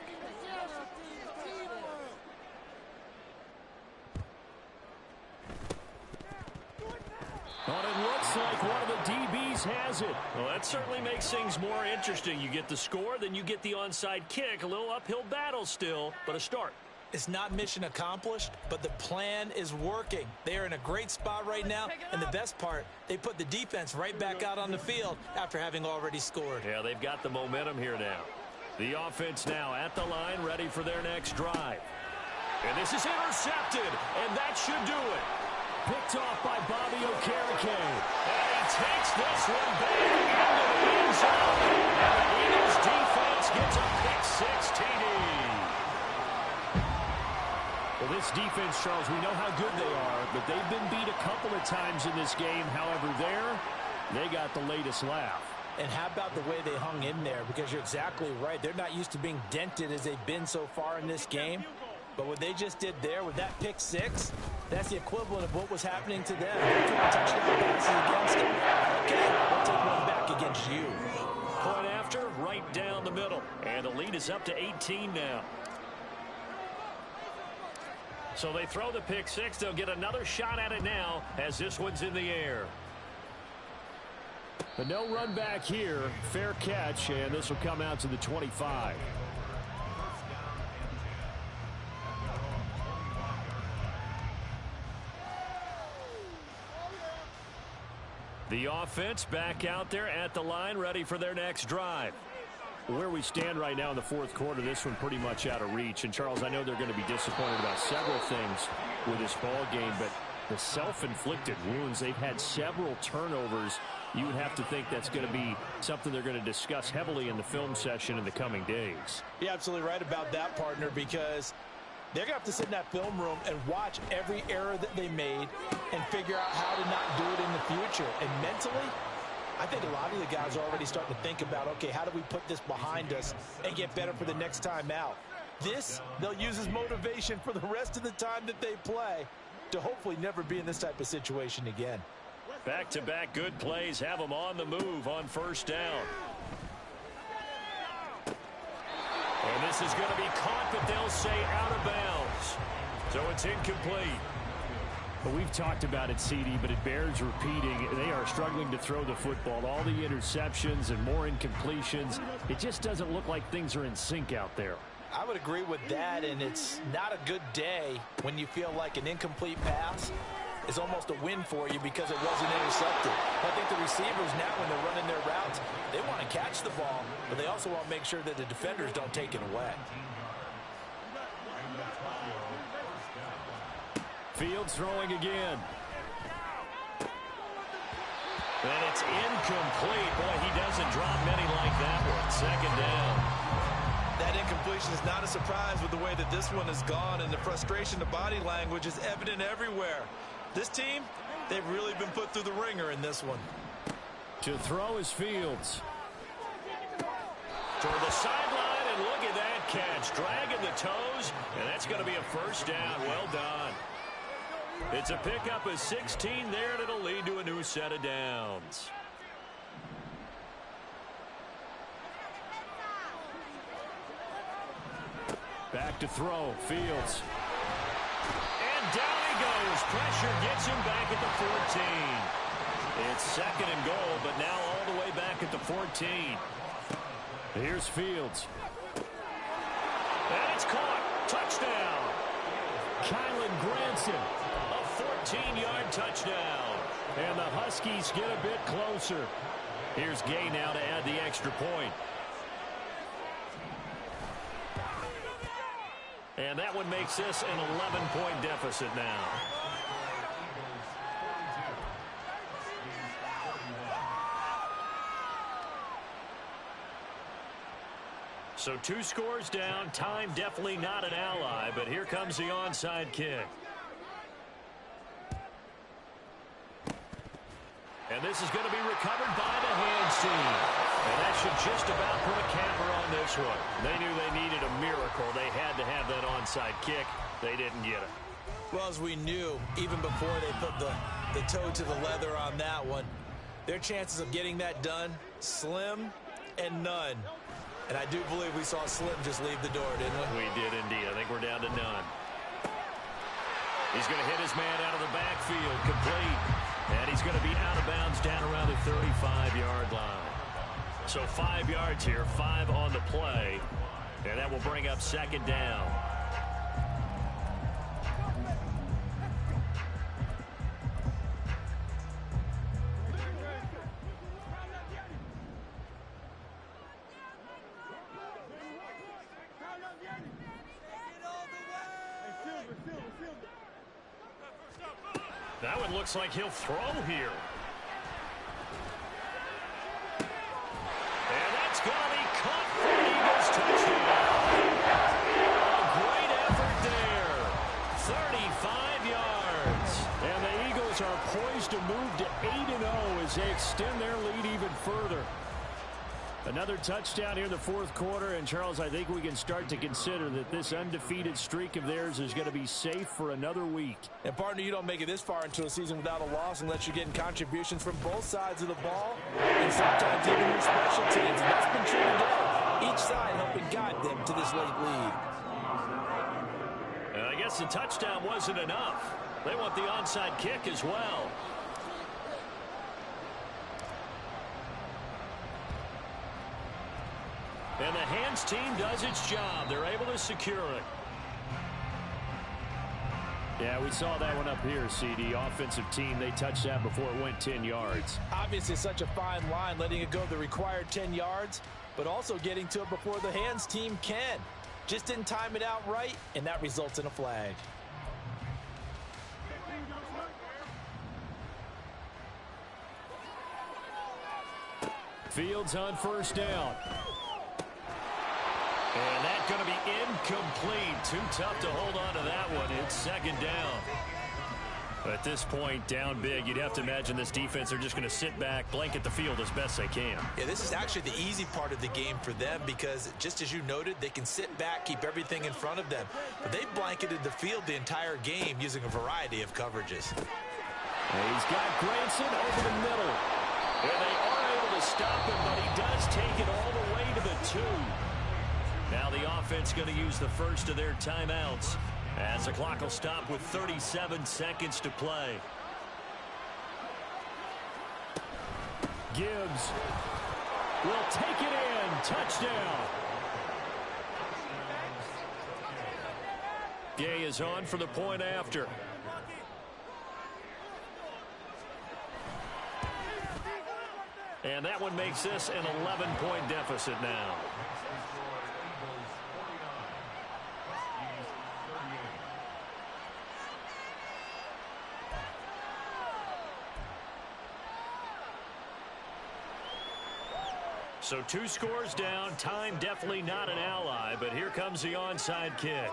Well, it looks like one of the DBs has it. Well, that certainly makes things more interesting. You get the score, then you get the onside kick. A little uphill battle still, but a start. It's not mission accomplished, but the plan is working. They are in a great spot right now, and the best part, they put the defense right back out on the field after having already scored. Yeah, they've got the momentum here now. The offense now at the line, ready for their next drive. And this is intercepted, and that should do it. Picked off by Bobby Okereke. And he takes this one back into the end zone. And the Eagles defense gets a pick-6 TD. Well, this defense, Charles, we know how good they are, but they've been beat a couple of times in this game. However, they got the latest laugh. And how about the way they hung in there? Because you're exactly right. They're not used to being dented as they've been so far in this game. But what they just did there with that pick-6, that's the equivalent of what was happening to them. They took touchdown passes against them. Okay, we'll take one back against you. Point after, right down the middle. And the lead is up to 18 now. So they throw the pick-6. They'll get another shot at it now as this one's in the air. But no run back here. Fair catch, and this will come out to the 25. The offense back out there at the line, ready for their next drive. Where we stand right now in the 4th quarter, this one pretty much out of reach. And, Charles, I know they're going to be disappointed about several things with this ball game, but the self-inflicted wounds, they've had several turnovers. You would have to think that's going to be something they're going to discuss heavily in the film session in the coming days. You're absolutely right about that, partner, because they're going to have to sit in that film room and watch every error that they made and figure out how to not do it in the future. And mentally, I think a lot of the guys are already starting to think about, okay, how do we put this behind us and get better for the next time out? This, they'll use as motivation for the rest of the time that they play to hopefully never be in this type of situation again. Back-to-back good plays have them on the move on first down. And this is going to be caught, but they'll say out of bounds. So it's incomplete. But we've talked about it, CD, but it bears repeating. They are struggling to throw the football. All the interceptions and more incompletions. It just doesn't look like things are in sync out there. I would agree with that, and it's not a good day when you feel like an incomplete pass is almost a win for you because it wasn't intercepted. I think the receivers now, when they're running their routes, they want to catch the ball, but they also want to make sure that the defenders don't take it away. Fields throwing again. And it's incomplete. Boy, he doesn't drop many like that one. Second down. That incompletion is not a surprise with the way that this one has gone, and the frustration, the body language is evident everywhere. This team, they've really been put through the ringer in this one. To throw is Fields. Toward the sideline, and look at that catch. Dragging the toes, and that's going to be a first down. Well done. It's a pickup of 16 there, and it'll lead to a new set of downs. Back to throw, Fields. And down he goes. Pressure gets him back at the 14. It's second and goal, but now all the way back at the 14. Here's Fields. And it's caught. Touchdown. Kylan Granson. A 14-yard touchdown. And the Huskies get a bit closer. Here's Gay now to add the extra point. And that one makes this an 11-point deficit now. So 2 scores down. Time definitely not an ally, but here comes the onside kick. And this is going to be recovered by the hands team. And that should just about put a capper on this one. They knew they needed a miracle. They had to have that onside kick. They didn't get it. Well, as we knew, even before they put the toe to the leather on that one, their chances of getting that done, slim and none. And I do believe we saw Slim just leave the door, didn't we? We did indeed. I think we're down to none. He's going to hit his man out of the backfield, complete. And he's going to be out of bounds down around the 35-yard line. So 5 yards here, 5 on the play. And that will bring up second down. That one looks like he'll throw here. And that's going to be caught for the Eagles touchdown. A great effort there. 35 yards. And the Eagles are poised to move to 8-0 as they extend their lead even further. Another touchdown here in the fourth quarter, and Charles, I think we can start to consider that this undefeated streak of theirs is going to be safe for another week. And partner, you don't make it this far into a season without a loss unless you're getting contributions from both sides of the ball, and sometimes even your special teams. And that's been true today. Each side helping guide them to this late lead. And I guess the touchdown wasn't enough. They want the onside kick as well. And the hands team does its job. They're able to secure it. Yeah, we saw that one up here, CD. Offensive team, they touched that before it went 10 yards. Obviously, such a fine line, letting it go the required 10 yards, but also getting to it before the hands team can. Just didn't time it out right, and that results in a flag. Fields on first down. And that's going to be incomplete. Too tough to hold on to that one. It's second down. At this point, down big, you'd have to imagine this defense are just going to sit back, blanket the field as best they can. Yeah, this is actually the easy part of the game for them because, just as you noted, they can sit back, keep everything in front of them. But they've blanketed the field the entire game using a variety of coverages. And he's got Granson over the middle. And they are able to stop him, but he does take it all the way to the 2. Now the offense going to use the first of their timeouts, as the clock will stop with 37 seconds to play. Gibbs will take it in. Touchdown. Gay is on for the point after. And that one makes this an 11-point deficit now. So 2 scores down. Time definitely not an ally, but here comes the onside kick.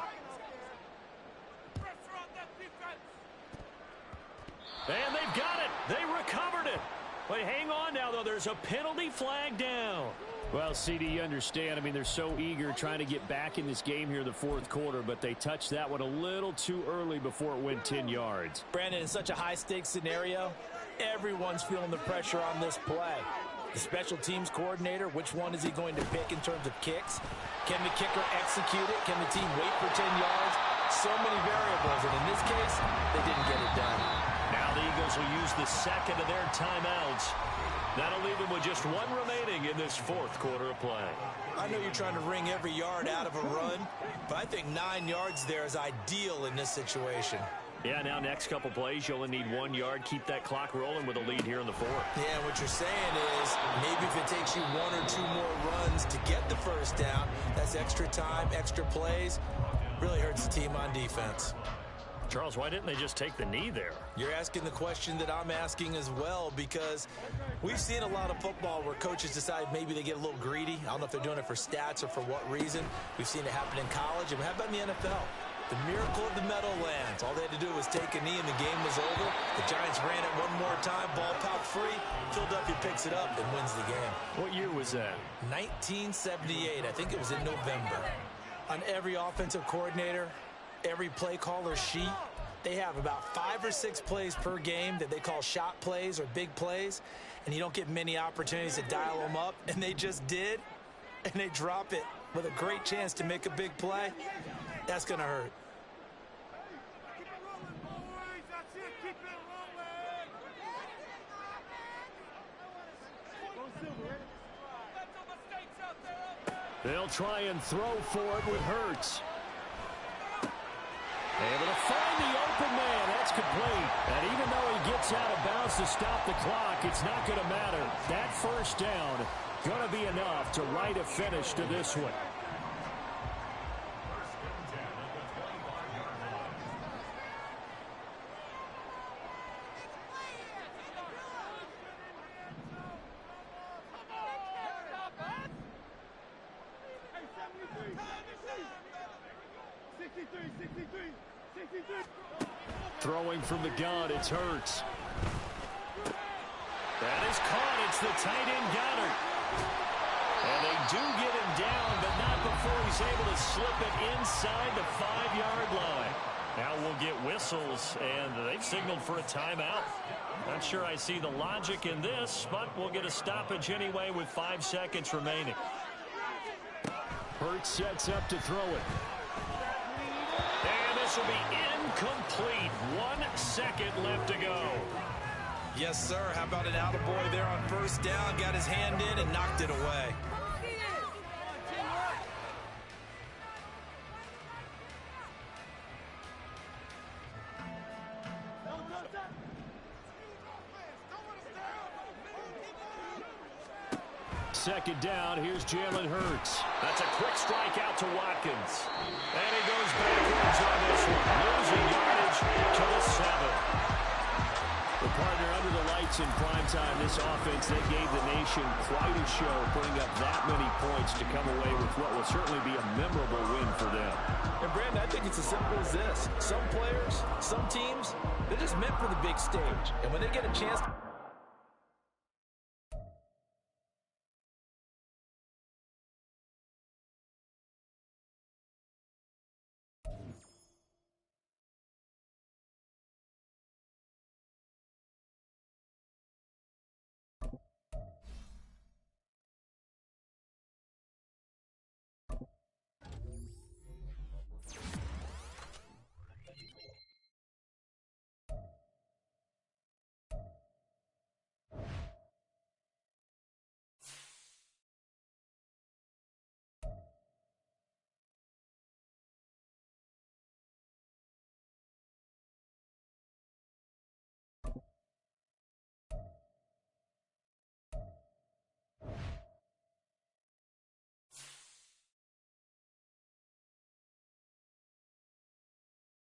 And they've got it. They recovered it. But hang on now, though. There's a penalty flag down. Well, CD, you understand. I mean, they're so eager trying to get back in this game here in the 4th quarter, but they touched that one a little too early before it went 10 yards. Brandon, in such a high-stakes scenario, everyone's feeling the pressure on this play. The special teams coordinator, which one is he going to pick in terms of kicks? Can the kicker execute it? Can the team wait for 10 yards? So many variables, and in this case, they didn't get it done. Now the Eagles will use the second of their timeouts. That'll leave them with just 1 remaining in this 4th quarter of play. I know you're trying to wring every yard out of a run, but I think 9 yards there is ideal in this situation. Yeah, now next couple plays, you only need 1 yard. Keep that clock rolling with a lead here in the 4th. Yeah, what you're saying is maybe if it takes you 1 or 2 more runs to get the first down, that's extra time, extra plays. Really hurts the team on defense. Charles, why didn't they just take the knee there? You're asking the question that I'm asking as well, because we've seen a lot of football where coaches decide maybe they get a little greedy. I don't know if they're doing it for stats or for what reason. We've seen it happen in college. And how about in the NFL? The miracle of the Meadowlands. All they had to do was take a knee and the game was over. The Giants ran it one more time. Ball popped free. Philadelphia picks it up and wins the game. What year was that? 1978. I think it was in November. On every offensive coordinator, every play caller sheet, they have about 5 or 6 plays per game that they call shot plays or big plays, and you don't get many opportunities to dial them up, and they just did, and they drop it with a great chance to make a big play. That's going to hurt. They'll try and throw for it with Hurts. Able to find the open man. That's complete. And even though he gets out of bounds to stop the clock, it's not going to matter. That first down going to be enough to write a finish to this one. Throwing from the gun, it's Hurts. That is caught. It's the tight end Goddard. And they do get him down, but not before he's able to slip it inside the 5-yard line. Now we'll get whistles, and they've signaled for a timeout. Not sure I see the logic in this, but we'll get a stoppage anyway with 5 seconds remaining. Hurts sets up to throw it. And this will be incomplete. 1 second left to go. Yes, sir. How about an attaboy there on first down? Got his hand in and knocked it away. Second down, here's Jalen Hurts. That's a quick strike out to Watkins. And he goes backwards on this one, losing yardage to the 7. The partner under the lights nights in primetime, this offense, they gave the nation quite a show, putting up that many points to come away with what will certainly be a memorable win for them. And Brandon, I think it's as simple as this. Some players, some teams, they're just meant for the big stage. And when they get a chance to